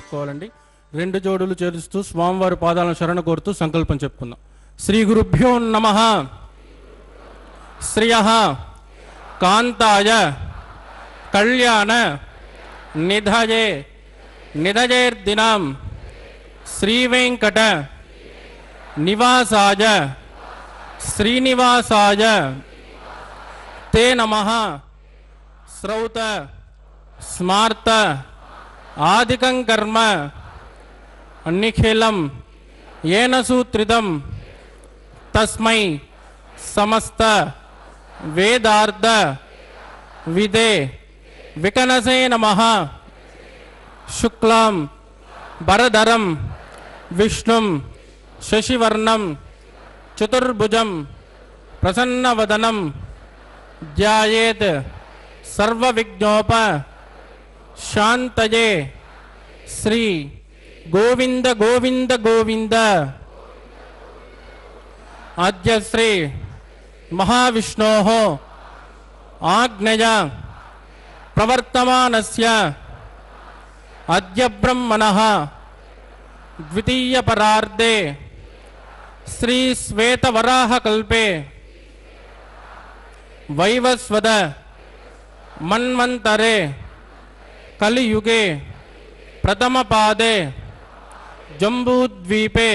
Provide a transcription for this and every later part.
చెప్పుకోవాలండి. రెండు జోడులు చేరుస్తూ స్వామివారి పాదాలను శరణ కోరుతూ సంకల్పం చెప్పుకుందాం. శ్రీ గురుభ్యో నమః. శ్రియః కాంతాయ కళ్యాణ నిధయే నిధయేర్దినాం శ్రీవేంకట నివాసాయ శ్రీనివాసాయ తే నమః. శ్రౌత స్మార్త ఆదికం కర్మ నిఖిలం ఏన సూత్రితం తస్మై సమస్త వేదార్థ విదే వికనసే నమః. శుక్లాం వరదరం విష్ణుం శశివర్ణం చతుర్భుజం ప్రసన్నవదనం ధ్యాయేత్ సర్వవిఘ్నోప శాంతయే. శ్రీ గోవింద గోవింద గోవింద. అద్య శ్రీ మహావిష్ణోః ఆజ్ఞయా ప్రవర్తమానస్య అద్య బ్రహ్మణః ద్వితీయ పరార్ధే శ్రీ శ్వేతవరాహ కల్పే వైవస్వత మన్వంతరే కలియుగే ప్రథమ పాదే జంబూద్వీపే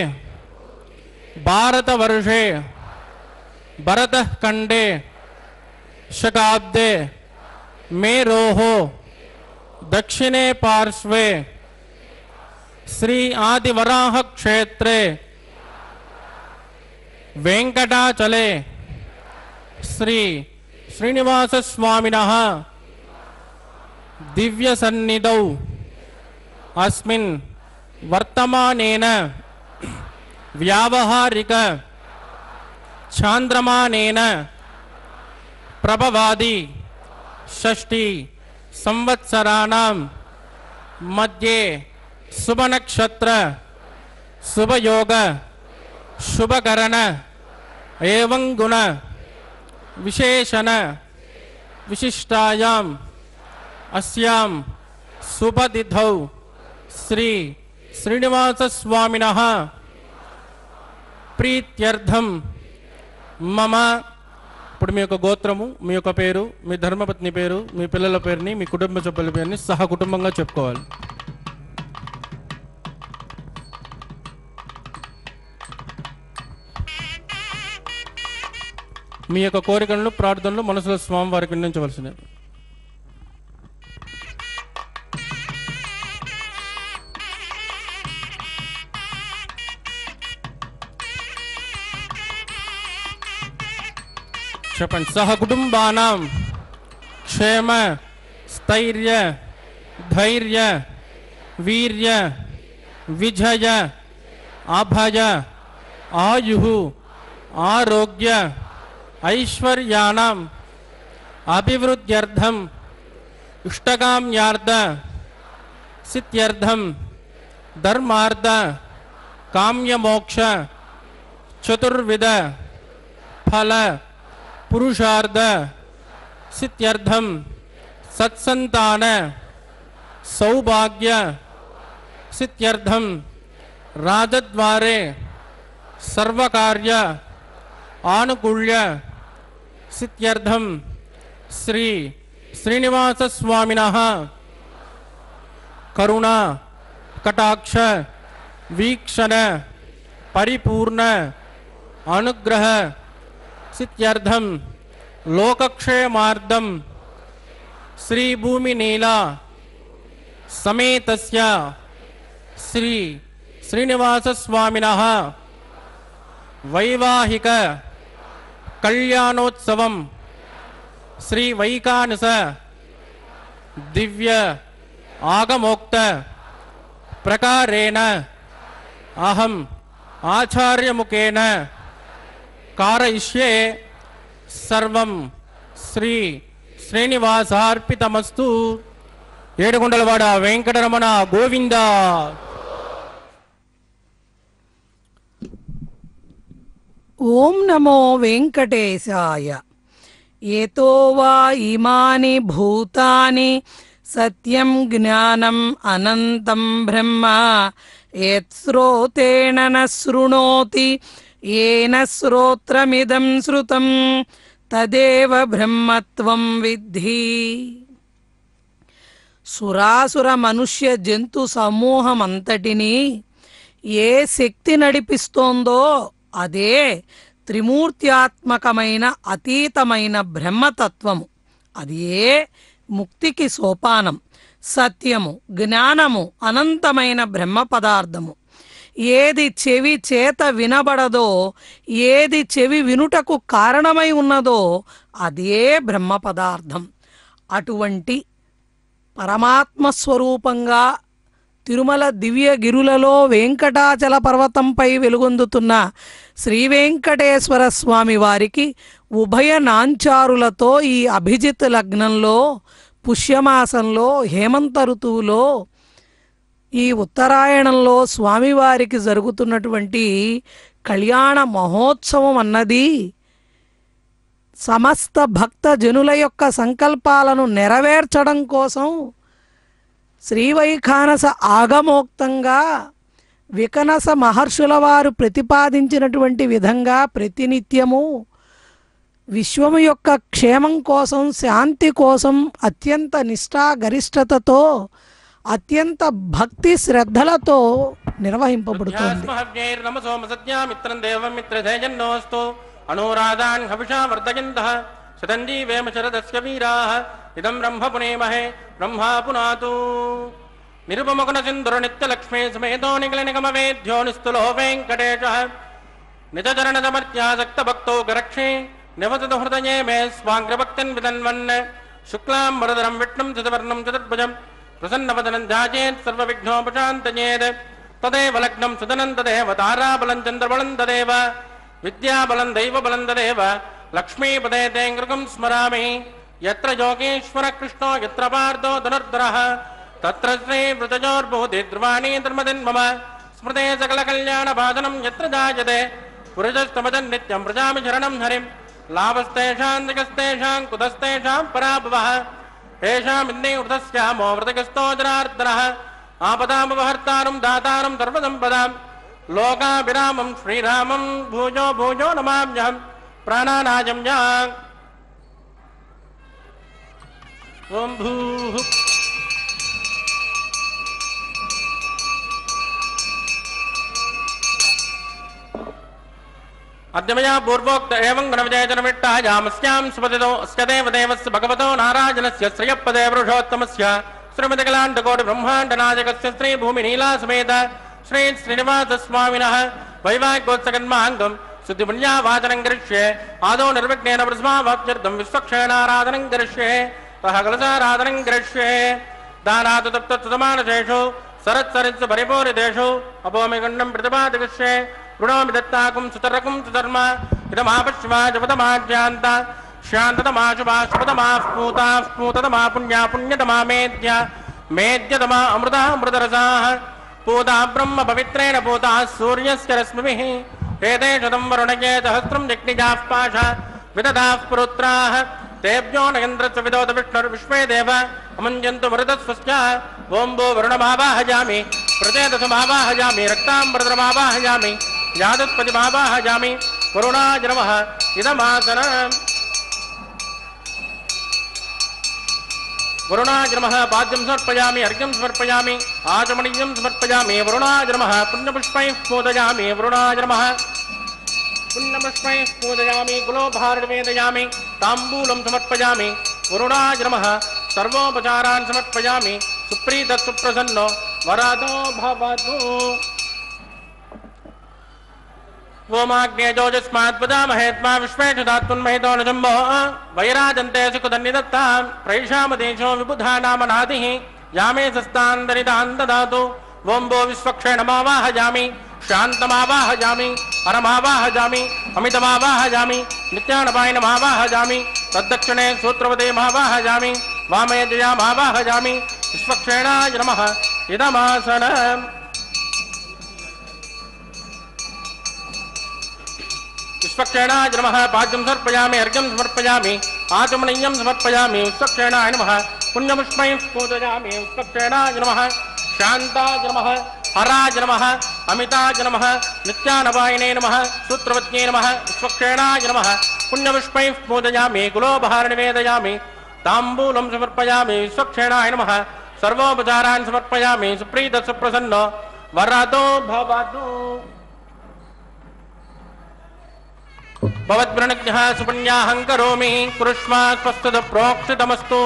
భారతవర్షే భరతఖండే శకాబ్దే మేరోః దక్షిణే పార్శ్వే శ్రీ ఆదివరాహ క్షేత్రే వెంకటాచలే శ్రీ శ్రీనివాస స్వామినః దివ్య సన్నిధౌ అస్మిన్ వర్తమానేన వ్యావహారిక చాంద్రమానేన ప్రభవాది షష్ఠి సంవత్సరాణం మధ్యే శుభనక్షత్ర శుభయోగ శుభకరణ ఏవం గుణ విశేషణ విశిష్టాయాం అస్యాం శుభతిథౌ శ్రీ శ్రీనివాస స్వామినః ప్రీత్యర్థం మమ. ఇప్పుడు మీ యొక్క గోత్రము, మీ యొక్క పేరు, మీ ధర్మపత్ని పేరు, మీ పిల్లల పేరుని, మీ కుటుంబ సభ్యుల పేరుని సహ కుటుంబంగా చెప్పుకోవాలి. మీ యొక్క కోరికలను ప్రార్థనలు మనసులో స్వామివారికి విన్నవించవలసినవి. చెప్పండి. సహ కుటుంబానాం క్షేమ స్థైర్య ధైర్య వీర్య విజయ అభయ ఆయు ఆరోగ్య ఐశ్వర్యాణం అభివృద్ధ్యర్థం ఇష్టకామ్యార్థ సిద్ధ్యర్థం ధర్మార్థ కామ్యమోక్ష చతుర్విధ ఫల పురుషార్థ సిద్ధ్యర్థం సత్సంతాన సౌభాగ్య సిద్ధ్యర్థం రాజద్వారే సర్వకార్య ఆనుకూల్య సిద్ధ్యర్థం శ్రీ శ్రీనివాస స్వామినః కరుణా కటాక్ష వీక్షణ పరిపూర్ణ అనుగ్రహ సిద్ధ్యర్థం లోకక్షేమార్థం శ్రీ భూమినీలా సమేతస్య శ్రీ శ్రీనివాస స్వామినః వైవాహిక కళ్యాణోత్సవం శ్రీ వైకానస దివ్య ఆగమోక్త ప్రకారేణ అహం ఆచార్యముఖేన కారయిష్యే. సర్వం శ్రీ శ్రీనివాసార్పితమస్తు. ఏడుకొండలవాడ వెంకటరమణ గోవింద. ఓం నమో వెంకటేశాయ. ఏతో వా ఇమాని భూతాని సత్యం జ్ఞానం అనంతం బ్రహ్మ యత్శ్రోతేన న శృణోతి ఏన శ్రోత్రమిదం శృతం తదేవ బ్రహ్మత్వం విద్ధి. సురాసుర మనుష్య జంతు సమూహమంతటినీ ఏ శక్తి నడిపిస్తోందో అదే త్రిమూర్త్యాత్మకమైన అతీతమైన బ్రహ్మతత్వము. అదే ముక్తికి సోపానం. సత్యము, జ్ఞానము, అనంతమైన బ్రహ్మ పదార్థము. ఏది చెవి చేత వినబడదో, ఏది చెవి వినుటకు కారణమై ఉన్నదో అదే బ్రహ్మ పదార్థం. అటువంటి పరమాత్మ స్వరూపంగా తిరుమల దివ్యగిరులలో వెంకటాచల పర్వతంపై వెలుగొందుతున్న శ్రీ వెంకటేశ్వర స్వామి వారికి ఉభయ నాంచారులతో ఈ అభిజిత్ లగ్నంలో పుష్యమాసంలో హేమంత ఋతువులో ఈ ఉత్తరాయణంలో స్వామివారికి జరుగుతున్నటువంటి కళ్యాణ మహోత్సవం అన్నది సమస్త భక్త జనుల యొక్క సంకల్పాలను నెరవేర్చడం కోసం శ్రీవైఖానస ఆగమోక్తంగా వికనస మహర్షుల వారు ప్రతిపాదించినటువంటి విధంగా ప్రతినిత్యము విశ్వము యొక్క క్షేమం కోసం, శాంతి కోసం అత్యంత నిష్ఠా గరిష్టతతో అత్యంత భక్తి శ్రద్ధలతో నిర్వహింపబడుతుంది. అనురాధాన్ హవిషా వర్ధయంతః శతంజీవేమ శరదస్య వీరాః ఇదం బ్రహ్మ పునేమహే బ్రహ్మా పునాతు. నిరుపమగుణ సింధుర నిత్యలక్ష్మీ సమేతో నిఖిల నిగమ వేద్యో నిస్తులో వెంకటేశః నిజచరణదమర్త్యాసక్త భక్తో గరక్షే నివసతు హృదయే మే స్వాంగ్రభక్తిన్ విదన్వన్. శుక్లాం వరదరం విష్ణుం చతుర్వర్ణం చతుర్భుజం ప్రసన్నవదనం ధ్యాయేత్ సర్వవిఘ్నోపశాంతయేత్. తదేవ లగ్నం సుదనం తదేవ తారాబలం చంద్రబలం తదేవ విద్యాబలం దైవబలం తదేవ లక్ష్మీపదే తేంగృగం స్మరామి. యత్ర యోగేశ్వర కృష్ణో యత్ర పార్థో ధనుర్ధరః తత్ర శ్రీ వృతజోర్భూతి ధ్రువాణి ధర్మదిన్మమ. స్మృతే సకల కళ్యాణ భాజనం యత్ర జాయతే పురుషస్తమజన్ నిత్యం ప్రజామి శరణం హరిం. లాభస్తేషాం దిగస్తేషాం కుతస్తేషాం పరాభవః తేషామిన్నే వృతస్యామో వృతగస్తో జనార్దనః. ఆపదామపహర్తారం దాతారం సర్వసంపదాం లోకాభిరామం శ్రీరామం భూజో భూజో నమామ్యహం. ప్రాణానాజం యా ఓం భూః అద్యమయా పూర్వోక్త ఏవం గణవిజయజనమిట్టాయామస్యాం సుపతితో అస్య దేవదేవస్య భగవతో నారాయణస్య శ్రియపదే పురుషోత్తమస్య శ్రీమతికలాండకోటి బ్రహ్మాండనాయకస్య శ్రీ భూమి నీలా సమేత శ్రీ శ్రీనివాస స్వామినః వైవాహికోత్సకన్మాంగం శుద్ధిపుణ్యావాచనం కరిష్యే. ఆదో నిర్విఘ్నేన ప్రతిమావాప్త్యర్థం విశ్వక్షేణారాధనం కరిష్యే. సహ కలశారాధనం కరిష్యే. దానాతు తప్తమానశేషు సరత్సరిత్సు పరిపూరితేషు అపోమిగుండం ప్రతిపాదిష్యే. ృణోమి దత్తాకం సుతరకం సుధర్మ ఇదమాపశ్వా జపదమాజ్యాంత శాంతతమాశుభా శుభతమా స్ఫూతా స్ఫూతతమా పుణ్యా పుణ్యతమా మేద్య మేద్యతమా అమృతా అమృతరసాః. పూతా బ్రహ్మ పవిత్రేణ పూతా సూర్యస్య రశ్మిభిః. ఏతే శతం వరుణగే సహస్రం జగ్నిజాః పాశా విదదాః పురుత్రాః. తేభ్యో నగేంద్రస్య విదోత విష్ణుర్విశ్వే దేవ అమంజంతు మరుతస్వస్య. ఓం భో వరుణమావాహయామి ప్రచేతసమావాహయామి రక్తాంబరధరమావాహయామి యాదత్పతిమావాహయామి. వరుణాయ నమః ఇదమాసనం. వరుణాయ నమః పాద్యం సమర్పయామి అర్ఘ్యం సమర్పయామి ఆచమనీయం సమర్పయామి. వరుణాయ నమః పుణ్యపుష్పైః పూజయామి. వరుణాయ నమః పుణ్యపుష్పైః పూజయామి. గులోభారవేదయామి తాంబూలం సమర్పయామి. వరుణాయ నమః సర్వోపచారాన్ సమర్పయామి. సుప్రీత సుప్రసన్నో వరదో భవతు. ఓమాగ్నేజోజస్మాద్వదామహేత్మా విశ్వేషు ధాత్మన్మహితో నజంబో వైరాజంతే సుఖదన్నిదత్తాం. ప్రైషామదేశో విబుధా నామనాదిః యామే సస్తాందరితాన్ దదాతు. ఓం భో విశ్వక్షేణమావాహయామి శాంతమావాహయామి అరమావాహయామి అమితమావాహయామి నిత్యానపాయనమావాహయామి. తద్దక్షిణే సూత్రవదేమావాహయామి వామే జయామావాహయామి. విశ్వక్షేణాయ నమః ఇదమాసనం. విశ్వక్షేణాయ నమః పాద్యం సమర్పయామి అర్ఘ్యం సమర్పయామి ఆచమనీయం సమర్పయామి. విశ్వక్షేణాయ నమః पुण्यपुष्पैः पूजयामि उत्पक्षेणाय नमः शान्ताय नमः हराय नमः अमिताय नमः नित्यानवायिने नमः सूत्रवत्यै नमः विश्वक्षेणाय नमः पुण्यपुष्पैः पूजयामि कुलोपहार निवेदयामि ताम्बूलं समर्पयामि विश्वक्षेणाय नमः सर्वोपचारान् समर्पयामि सुप्रीतः सुप्रसन्नो वरदो भवतु भवद्वृणज्ञः सुपुण्याहं करोमि कुरुष्मा स्वस्तु प्रोक्षितमस्तु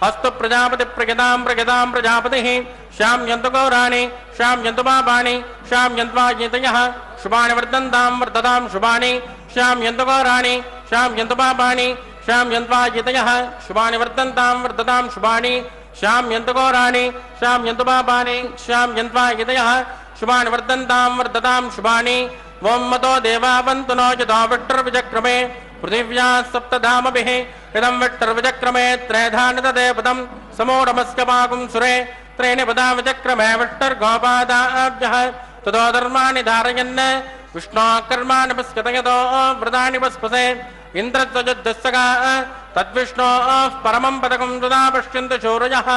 अस्तु प्रजापति प्रगदां प्रजापतिः श्याम्यन्तु गौराणि श्याम्यन्तु पापानि श्याम्यन्त्वायितयः शुभानि वर्धतां शुभानि श्याम्यन्तु गौराणि श्याम्यन्तु पापानि श्याम्यन्त्वायितयः शुभानि वर्धतां शुभानि श्याम्यन्तु गौराणि श्याम्यन्तु पापानि श्याम्यन्त्वायितयः शुभानि वर्धतां शुभानि ओं मतो देवावन्तु नो यतो विष्टुर्विचक्रमे पृथिव्या सप्तधामभिः इदं विष्टुर्विचक्रमे त्रयधानि तदेपदं समूढमस्य पाकुं सुरे त्रीणि पदा विचक्रमे विष्टुर्गोपादाभ्यः ततो धर्माणि धारयन् विष्णोः कर्माणि पश्यत यतो व्रतानि पस्पसे इन्द्रत्वजुद्धस्सगा तद्विष्णोः परमं पदकं तदा पश्यन्तु शौर्यः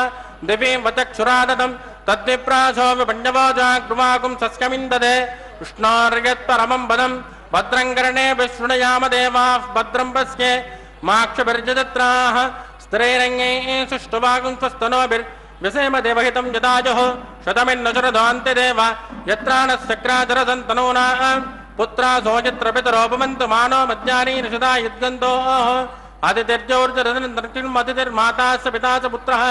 दिवि वचक्षुरादतं तद्विप्रासो विपण्यवो जाग्रुवाकुं सस्यमिन्ददे विष्णोर्यत्परमं पदं भद्रं कर्णे विशृणयाम देवाः भद्रं पश्ये माक्षभिर्जत्राः स्त्रीरङ्गैः सुष्ठुवाकुं स्वस्तनोभिर्व्यसेम देवहितं यदाजुः शतमिन्न शरदोऽन्ते देव यत्राणश्चक्राचरसन्तनूना पुत्रा सोचित्र पितरोपमन्तु मानो मध्यानि निषदा युद्गन्तोः अतिथिर्जोर्जरतिर्माता स पिता स पुत्रः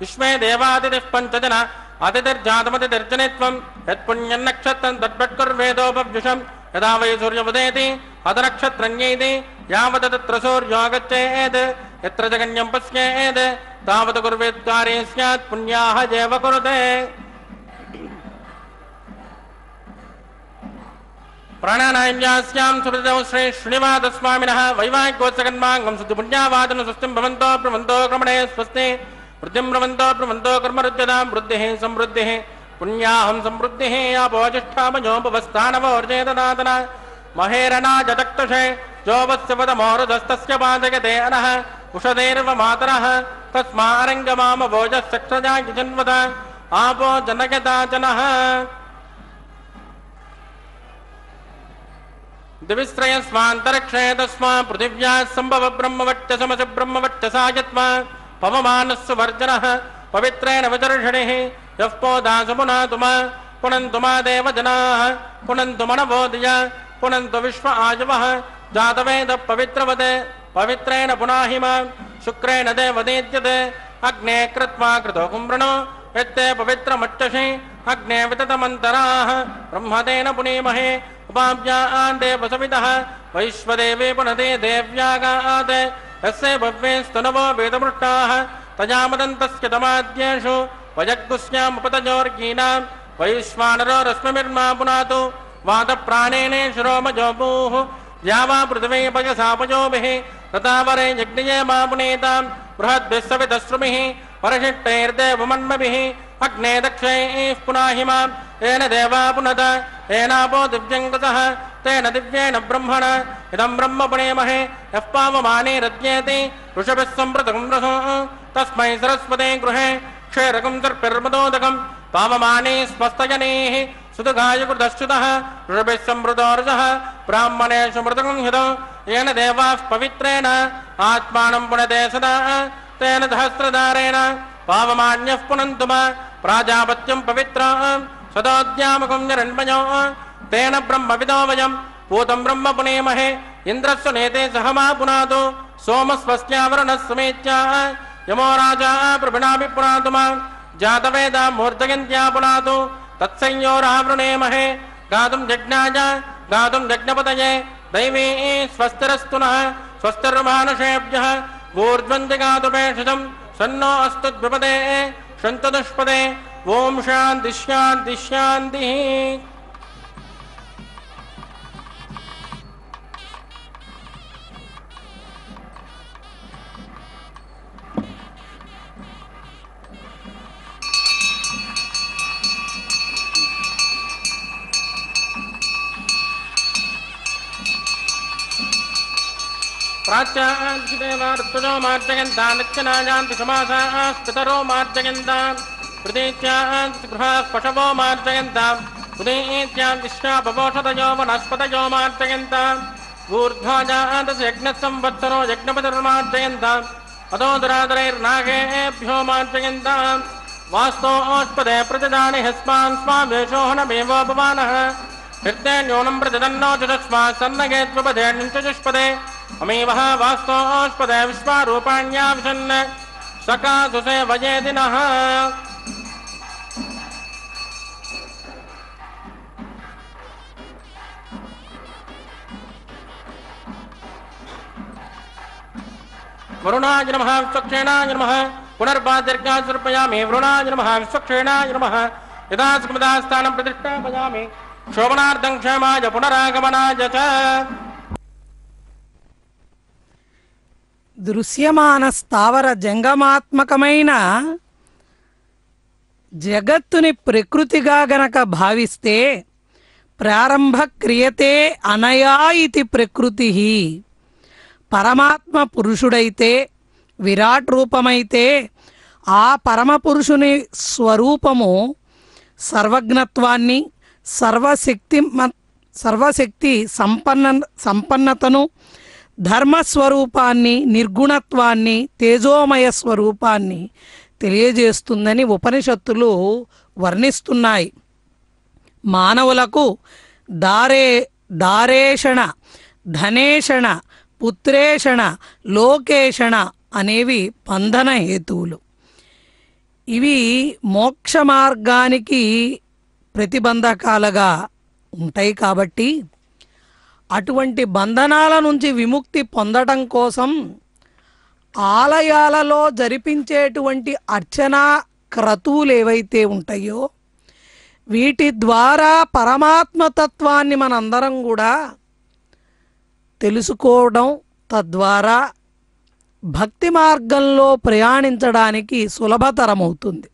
विश्वे देवातिथिः पञ्चजन अतिथिर्जातमतिथिर्जनित्वं यत्पुण्यन्नक्षत्रं तद्भट्कुर्वेदोपव्युषं यदा वै सूर्योदयति अधनक्षत्रन्यैति यावत् तत्र सूर्यो गच्छेत् यत्र जगन्यं पश्येत् तावत् कुर्वेत्कार्ये स्यात् पुण्याः एव कुरुते प्राणानाय्यास्यां सुहृदौ श्री श्रीनिवासस्वामिनः वैवाहिकोत्सकन्माङ्गं सुपुण्यावादन स्वस्तिं भवन्तो प्रवन्तो क्रमणे स्वस्ति वृद्धिं प्रवन्तो कर्मरुद्यतां वृद्धिः समृद्धिः पुण्याहं समृद्धिः आपोजिष्ठामयोपवस्थानवोर्जेतदातन महेरनाजतक्तशे जोवस्य पदमोरुधस्तस्य पादयते अनः उषधेर्व मातरः तस्मारङ्गमामभोजश्चक्षजागिजन्वत आपो जनयदाचनः दिविश्रयस्वान्तरिक्षे तस्मा पृथिव्या सम्भव ब्रह्मवट्टसमसि ब्रह्मवट्टसा यत्मा पवमानस्य वर्जनः पवित्रेण विदर्शनिः यः पोदासु पुनातुमा पुनन्तु मा देवजनाः पुनन्तु मनवोदय पुनन्तु विश्व आयुवः जातवेद पवित्रवते पवित्रेण पुनाहि मां शुक्रेण देवदेद्यते अग्ने कृत्वा कृतो कुम्रणो यत्ते पवित्रमच्चषि अग्ने विततमन्तराः ब्रह्मतेन पुनीमहे उपाभ्यान् देवसवितः वैश्वदेवे पुनते देव्यागात् यस्य भव्येस्तनवो वेदमृष्टाः तजामदन्तस्य तमाद्येषु वजग्गुस्यामुपतजोर्गीनां वैश्वानरो रश्मिर्मा पुनातु वातप्राणेन शिरोमजोभूः द्यावा पृथिवी पयसापयोभिः तथावरे यज्ञये मा पुनेतां बृहद्भिः सवितश्रुमिः परशिष्टैर्देवमन्मभिः अग्ने दक्षैः पुनाहि मां येन देवा पुनत येनापो दिव्यङ्गतः तेन दिव्येन ब्रह्मण इदं ब्रह्म पुणेमहे यः पावमाने रज्येति ऋषभिः सम्प्रतं रसो तस्मै सरस्वते गृहे क्षेरकं सर्पिर्मदोदकं पावमाने स्वस्थयनेः सुदुघायुकृतश्च्युतः ऋषभिः सम्मृतोर्जः ब्राह्मणेषु मृतकं हितो येन देवाः पवित्रेण आत्मानं पुनते सदा तेन सहस्रधारेण पावमान्यः पुनन्तु मा प्राजापत्यं पवित्रं सदोद्यामकं निरण्मयो तेन ब्रह्मविदो वयं पूतं ब्रह्म पुनेमहे इन्द्रस्य नेते सह मा पुनातु सोमस्वस्यावरणः समेत्या यमो राजा प्रभिणापि पुनातु मा जातवेदा मूर्धयन्त्या पुनातु तत्संयोरावृणेमहे गातुं यज्ञाय गातुं यज्ञपतये दैवी स्वस्तिरस्तु नः स्वस्तिर्मानुषेभ्यः ऊर्ध्वन्दिगातु भेषजं सन्नो अस्तु द्विपदे सन्तु दुष्पदे ओम शांति शांति शांति। प्राच्यान्तिदेवार्तुजो मार्जयन्तान् नित्यनायान्ति समासाः पितरो मार्जयन्तान् प्रतीत्यान्ति गृहाः पशवो मार्जयन्ताम् उदीत्यान्ति शापवोषधयो वनस्पतयो मार्जयन्ताम् ऊर्ध्वाजातस्य यज्ञसंवत्सरो यज्ञपतिर्मार्जयन्ताम् अतो दुरादरैर्नागेभ्यो मार्जयन्ताम् वास्तोष्पदे प्रतिदानि हस्मान् स्वावेशो हनमेवोपमानः हृदयन्योनं प्रतिदन्नो चतुष्मात् सन्नगे त्वपदेऽन्यञ्चजुष्पदे अमीवः वास्तोष्पदे विश्वारूपाण्याविशन् सकासुषे वयेदिनः वरुणाय नमः विश्वक्षेणाय नमः पुनर्बादीर्घाय समर्पयामि वरुणाय नमः विश्वक्षेणाय नमः यदा सुखमदास्थानं प्रतिष्ठापयामि शोभनार्थं क्षेमाय पुनरागमनाय च దృశ్యమాన స్థావర జంగమాత్మకమైన జగత్తుని ప్రకృతిగా గనక భావిస్తే ప్రారంభ క్రియతే అనయా ఇతి ప్రకృతి. పరమాత్మ పురుషుడైతే విరాట్ రూపమైతే ఆ పరమపురుషుని స్వరూపము సర్వజ్ఞత్వాన్ని సర్వశక్తి సంపన్నతను ధర్మస్వరూపాన్ని నిర్గుణత్వాన్ని తేజోమయ స్వరూపాన్ని తెలియజేస్తుందని ఉపనిషత్తులు వర్ణిస్తున్నాయి. మానవులకు దారేషణ ధనేషణ పుత్రేషణ లోకేషణ అనేవి బంధన హేతువులు. ఇవి మోక్ష మార్గానికి ప్రతిబంధకాలుగా ఉంటాయి. కాబట్టి అటువంటి బంధనాల నుంచి విముక్తి పొందడం కోసం ఆలయాలలో జరిపించేటువంటి అర్చనా క్రతువులు ఏవైతే ఉంటాయో వీటి ద్వారా పరమాత్మతత్వాన్ని మనందరం కూడా తెలుసుకోవడం, తద్వారా భక్తి మార్గంలో ప్రయాణించడానికి సులభతరమవుతుంది.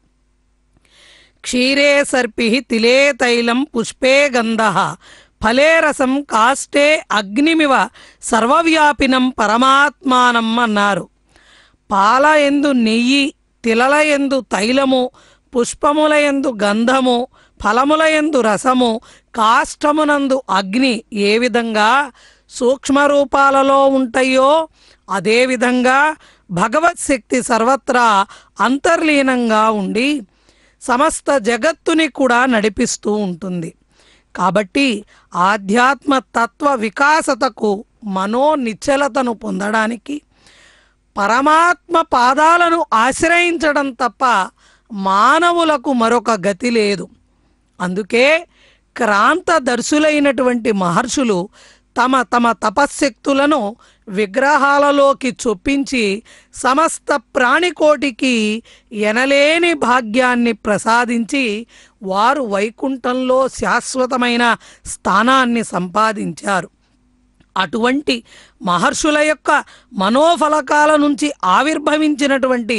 క్షీరే సర్పి తిలే తైలం పుష్పే గంధః ఫలే రసం కాష్టే అగ్నిమివ సర్వవ్యాపినం పరమాత్మానం అన్నారు. పాల యందు నెయ్యి, తిలల యందు తైలము, పుష్పముల యందు గంధము, ఫలముల యందు రసము, కాష్టమునందు అగ్ని ఏ విధంగా సూక్ష్మరూపాలలో ఉంటాయో అదేవిధంగా భగవత్ శక్తి సర్వత్రా అంతర్లీనంగా ఉండి సమస్త జగత్తుని కూడా నడిపిస్తూ ఉంటుంది. కాబట్టి ఆధ్యాత్మ తత్వ వికాసతకు మనోనిశ్చలతను పొందడానికి పరమాత్మ పాదాలను ఆశ్రయించడం తప్ప మానవులకు మరొక గతి లేదు. అందుకే క్రాంతదర్శులైనటువంటి మహర్షులు తమ తమ తపశ్శక్తులను విగ్రహాలలోకి చొప్పించి సమస్త ప్రాణికోటికి ఎనలేని భాగ్యాన్ని ప్రసాదించి వారు వైకుంఠంలో శాశ్వతమైన స్థానాన్ని సంపాదించారు. అటువంటి మహర్షుల యొక్క మనోఫలకాల నుంచి ఆవిర్భవించినటువంటి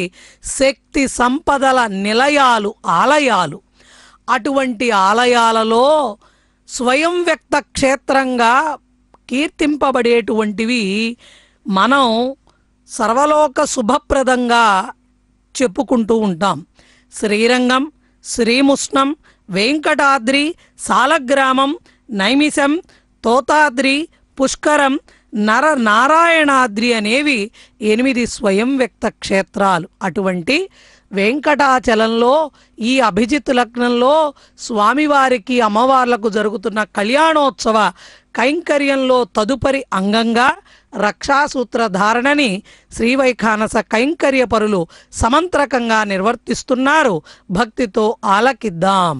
శక్తి సంపదల నిలయాలు ఆలయాలు. అటువంటి ఆలయాలలో స్వయం వ్యక్త క్షేత్రంగా కీర్తింపబడేటువంటివి మనం సర్వలోక శుభప్రదంగా చెప్పుకుంటూ ఉంటాం. శ్రీరంగం, శ్రీముష్ణం, వెంకటాద్రి, సాలగ్రామం, నైమిషం, తోతాద్రి, పుష్కరం, నారాయణాద్రి అనేవి 8 స్వయం వ్యక్త క్షేత్రాలు. అటువంటి వెంకటాచలంలో ఈ అభిజిత్ లగ్నంలో స్వామివారికి అమ్మవార్లకు జరుగుతున్న కళ్యాణోత్సవ కైంకర్యంలో తదుపరి అంగంగా రక్షాసూత్ర ధారణని శ్రీవైఖానస కైంకర్య పరులు సమంత్రకంగా నిర్వర్తిస్తున్నారు. భక్తితో ఆలకిద్దాం.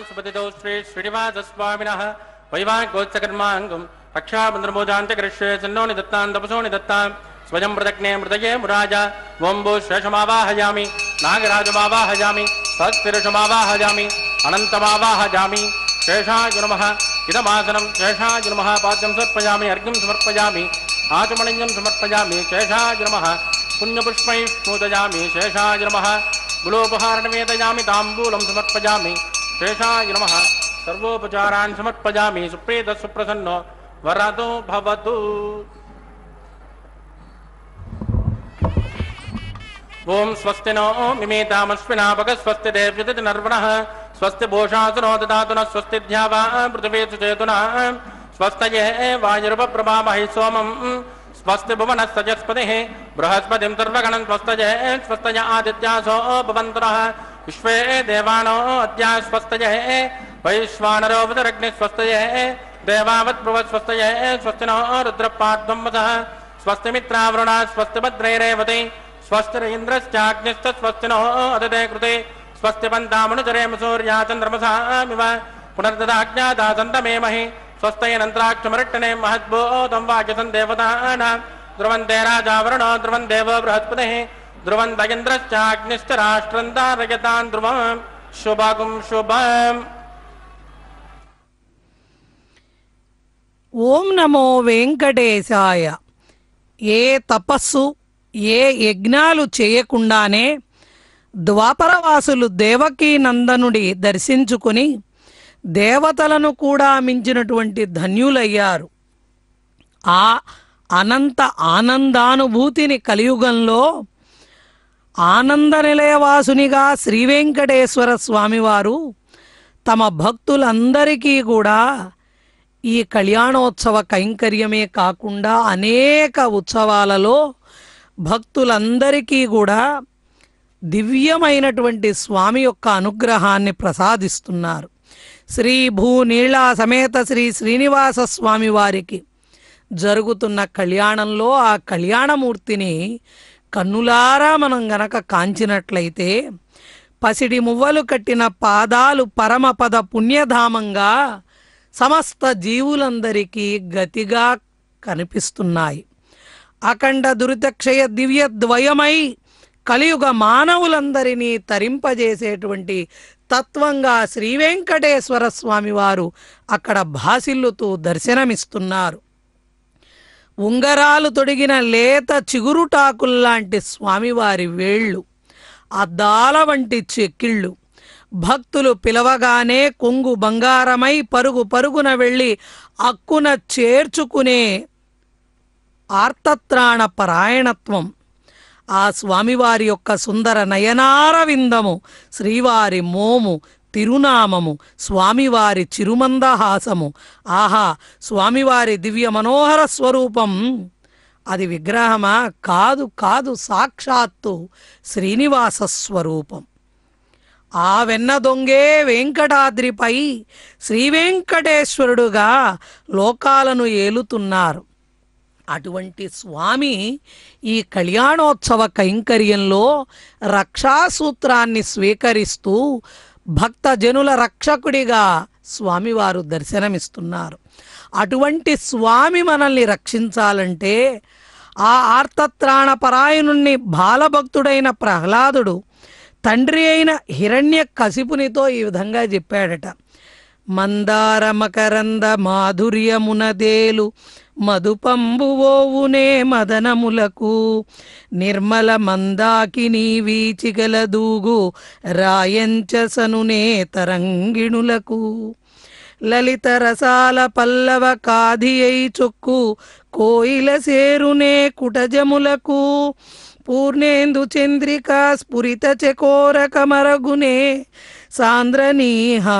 सुपतितो श्री श्रीनिवासस्वामिनः वैवाहिकोत्सकर्माङ्गं रक्षाबन्धनभोजान्त्यकृष्ये सन्नो निदत्तां तपसो निदत्तां स्वयं प्रदग्ने मृदये मुराज वोम्बो शेषमावाहयामि नागराजमावाहयामि तत्पुरुषमावाहयामि अनन्तमावाहयामि शेषाय नमः इदमासनं शेषाय नमः पाद्यं समर्पयामि अर्घ्यं समर्पयामि आचमनीयं समर्पयामि शेषाय नमः पुण्यपुष्पैः पूजयामि शेषाय नमः गुलोपहारनिवेदयामि ताम्बूलं समर्पयामि शेषाय नमः सर्वोपचारान् समर्पयामि सुप्रीतः सुप्रसन्नो वरदो भवतु। ओम स्वस्ति नो मिमेतामश्विनापक स्वस्ति देव्यति नर्वणः स्वस्ति भूषासुनो ददातु नः स्वस्ति ध्यावा पृथिवी सुचेतुना स्वस्तये वायुरुपप्रभामहि सोमं स्वस्ति भुवनस्तजस्पतिः बृहस्पतिं सर्वगणं स्वस्तये स्वस्तय आदित्यासो भवन्तु नः विश्वे देवानो अद्या स्वस्तये वैश्वानरो विदरग्निः स्वस्तये देवावत्प्रभः स्वस्तये स्वस्ति नो रुद्रपाद्वं वसः स्वस्ति मित्रावरुणा स्वस्ति भद्रैरेवति स्वस्तिरिन्द्रश्चाग्निश्च स्वस्ति नो अदते कृते स्वस्ति पन्तामनुचरेम सूर्या चन्द्रमसामिव पुनर्ददाज्ञादासन्तमेमहि स्वस्तयनन्त्राक्षमरिट्टने महद्बोधं वाक्यसं देवतानां ध्रुवन्ते राजा वरुणो ध्रुवन् देवो बृहस्पतिः ध्रुवन्त इन्द्रश्चाग्निश्च राष्ट्रं धारयतां ध्रुवं शुभगुं शुभम्। ఓం నమో వెంకటేశాయ. ఏ తపస్సు ఏ యజ్ఞాలు చేయకుండానే ద్వాపరవాసులు దేవకీ నందనుడి దర్శించుకుని దేవతలను కూడా మించినటువంటి ధన్యులయ్యారు. ఆ అనంత ఆనందానుభూతిని కలియుగంలో ఆనంద నిలయవాసునిగా శ్రీవెంకటేశ్వర స్వామివారు తమ భక్తులందరికీ కూడా ఈ కళ్యాణోత్సవ కైంకర్యమే కాకుండా అనేక ఉత్సవాలలో భక్తులందరికీ కూడా దివ్యమైనటువంటి స్వామి యొక్క అనుగ్రహాన్ని ప్రసాదిస్తున్నారు. శ్రీ భూనీళా సమేత శ్రీ శ్రీనివాస స్వామి వారికి జరుగుతున్న కళ్యాణంలో ఆ కళ్యాణమూర్తిని కన్నులారా మనం గనక కాంచినట్లయితే పసిడి మువ్వలు కట్టిన పాదాలు పరమపద పుణ్యధామంగా సమస్త జీవులందరికీ గతిగా కనిపిస్తున్నాయి. అఖండ దురితక్షయ దివ్య ద్వయమై కలియుగ మానవులందరినీ తరింపజేసేటువంటి తత్వంగా శ్రీవెంకటేశ్వర స్వామి వారు అక్కడ భాసిల్లుతూ దర్శనమిస్తున్నారు. ఉంగరాలు తొడిగిన లేత చిగురుటాకుల్లాంటి స్వామివారి వేళ్ళు, అద్దాల వంటి చెక్కిళ్ళు, భక్తులు పిలవగానే కొంగు బంగారమై పరుగు పరుగున వెళ్ళి అక్కున చేర్చుకునే ఆర్తత్రాణ పరాయణత్వం, ఆ స్వామివారి యొక్క సుందర నయనార విందము, శ్రీవారి మోము, తిరునామము, స్వామివారి చిరుమందహాసము, ఆహా స్వామివారి దివ్య మనోహర స్వరూపం అది విగ్రహమా? కాదు కాదు, సాక్షాత్తు శ్రీనివాస స్వరూపం. ఆ వెన్న దొంగే వెంకటాద్రిపై శ్రీవెంకటేశ్వరుడుగా లోకాలను ఏలుతున్నారు. అటువంటి స్వామి ఈ కళ్యాణోత్సవ కైంకర్యంలో రక్షాసూత్రాన్ని స్వీకరిస్తూ భక్తజనుల రక్షకుడిగా స్వామివారు దర్శనమిస్తున్నారు. అటువంటి స్వామి మనల్ని రక్షించాలంటే ఆ ఆర్తత్రాణ పరాయణుణ్ణి బాలభక్తుడైన ప్రహ్లాదుడు తండ్రి అయిన హిరణ్య కశిపునితో ఈ విధంగా చెప్పాడట. మందార మకరంద మాధుర్యమునదేలు మధుపంబువోవునే మదనములకు నిర్మల మందాకిని వీచిగల దూగు రాయంచసనునే తరంగిణులకు లలిత రసాల పల్లవ కాధియై చొక్కు కోయిల సేరునే కుటజములకు పూర్ణేందు చంద్రికా స్ఫురిత చకోర కమరగునే సాంద్రనీహారములకు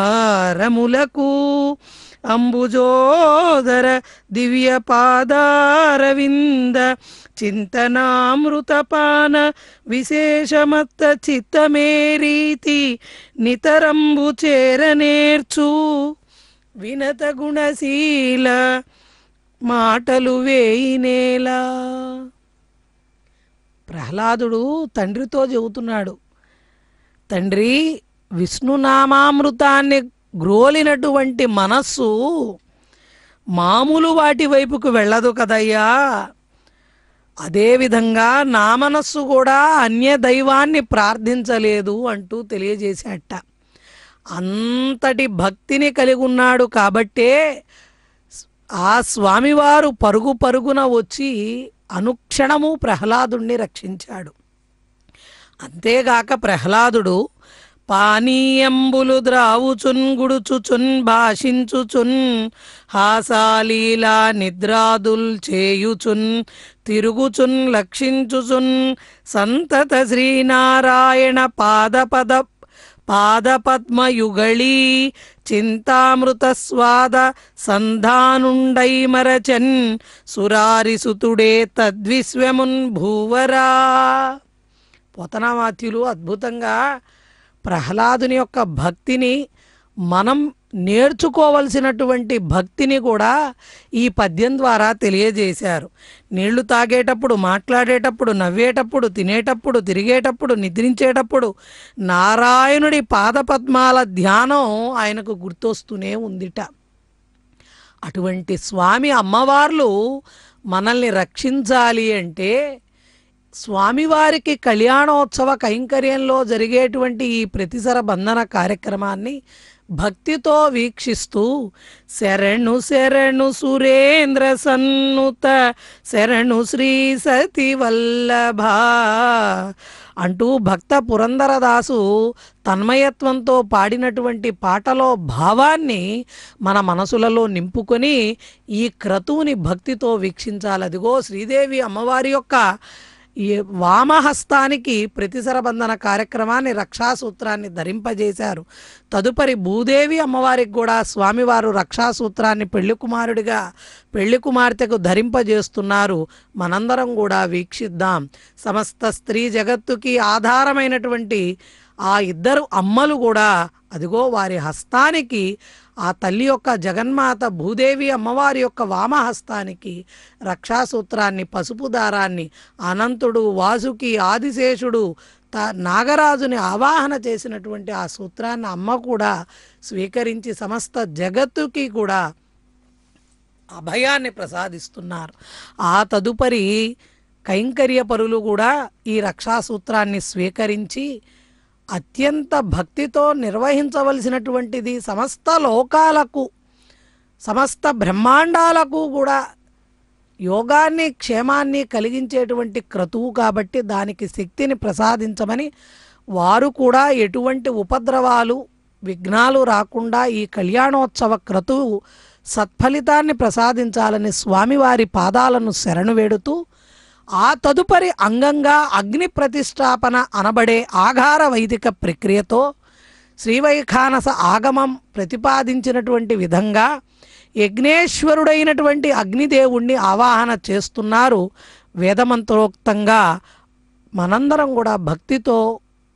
అంబుజోదర దివ్య పాదారవింద చింతనామృతపాన విశేషమత్త చిత్తమే రీతి నితరంబు చేరనేర్చు వినత గుణశీల మాటలు వేయినేలా. ప్రహ్లాదుడు తండ్రితో చెబుతున్నాడు, తండ్రి విష్ణునామామృతాన్ని గ్రోలినటువంటి మనస్సు మామూలు వాటి వైపుకు వెళ్ళదు కదయ్యా, అదేవిధంగా నా మనస్సు కూడా అన్య దైవాన్ని ప్రార్థించలేదు అంటూ తెలియజేశాట. అంతటి భక్తిని కలిగి ఉన్నాడు కాబట్టే ఆ స్వామివారు పరుగు పరుగున వచ్చి అనుక్షణము ప్రహ్లాదుణ్ణి రక్షించాడు. అంతేగాక ప్రహ్లాదుడు పానీయంబులు ద్రావుచున్ గుడుచుచున్ భాషించుచున్ హాసాలీలా నిద్రాదుల్ చేయుచున్ తిరుగుచున్ లక్షించుచున్ సంతత శ్రీనారాయణ పాదపద్మయుగళీ చింతామృత స్వాద సంధానుండై మరచన్ సురారిసుతుడే తద్విశ్వమున్ భూవరా. పోతనామాత్యులు అద్భుతంగా ప్రహ్లాదుని యొక్క భక్తిని, మనం నేర్చుకోవలసినటువంటి భక్తిని కూడా ఈ పద్యం ద్వారా తెలియజేశారు. నీళ్లు తాగేటప్పుడు, మాట్లాడేటప్పుడు, నవ్వేటప్పుడు, తినేటప్పుడు, తిరిగేటప్పుడు, నిద్రించేటప్పుడు నారాయణుడి పాదపద్మాల ధ్యానం ఆయనకు గుర్తొస్తూనే ఉందిట. అటువంటి స్వామి అమ్మవార్లు మనల్ని రక్షించాలి అంటే స్వామివారికి కళ్యాణోత్సవ కైంకర్యంలో జరిగేటువంటి ఈ ప్రతిసర బంధన కార్యక్రమాన్ని భక్తితో వీక్షిస్తూ శరణు శరణు సురేంద్ర సన్నుత శరణు శ్రీ సతి వల్లభ అంటూ భక్త పురందరదాసు తన్మయత్వంతో పాడినటువంటి పాటలో భావాన్ని మన మనసులలో నింపుకొని ఈ క్రతువుని భక్తితో వీక్షించాలి. అదిగో శ్రీదేవి అమ్మవారి యొక్క ఈ వామహస్తానికి ప్రతిసర బంధన కార్యక్రమాన్ని, రక్షాసూత్రాన్ని ధరింపజేశారు. తదుపరి భూదేవి అమ్మవారికి కూడా స్వామివారు రక్షాసూత్రాన్ని పెళ్లి కుమార్తెకు ధరింపజేస్తున్నారు. మనందరం కూడా వీక్షిద్దాం. సమస్త స్త్రీ జగత్తుకి ఆధారమైనటువంటి ఆ ఇద్దరు అమ్మలు కూడా అదిగో వారి హస్తానికి, ఆ తల్లి యొక్క జగన్మాత భూదేవి అమ్మవారి యొక్క వామహస్తానికి రక్షాసూత్రాన్ని, పసుపు దారాన్ని అనంతుడు, వాసుకి, ఆదిశేషుడు, నాగరాజుని ఆవాహన చేసినటువంటి ఆ సూత్రాన్ని అమ్మ కూడా స్వీకరించి సమస్త జగత్తుకి కూడా అభయాన్ని ప్రసాదిస్తున్నారు. ఆ తదుపరి కైంకర్య పరులు కూడా ఈ రక్షాసూత్రాన్ని స్వీకరించి అత్యంత భక్తితో నిర్వహించవలసినటువంటిది. సమస్త లోకాలకు, సమస్త బ్రహ్మాండాలకు కూడా యోగాన్ని, క్షేమాన్ని కలిగించేటువంటి క్రతువు కాబట్టి దానికి శక్తిని ప్రసాదించమని వారు కూడా ఎటువంటి ఉపద్రవాలు, విఘ్నాలు రాకుండా ఈ కళ్యాణోత్సవ క్రతువు సత్ఫలితాన్ని ప్రసాదించాలని స్వామివారి పాదాలను శరణు వేడుతూ ఆ తదుపరి అంగంగా అగ్ని ప్రతిష్టాపన అనబడే ఆఘార వైదిక ప్రక్రియతో శ్రీవైఖానస ఆగమం ప్రతిపాదించినటువంటి విధంగా యజ్ఞేశ్వరుడైనటువంటి అగ్నిదేవుణ్ణి ఆవాహన చేస్తున్నారు వేదమంత్రోక్తంగా. మనందరం కూడా భక్తితో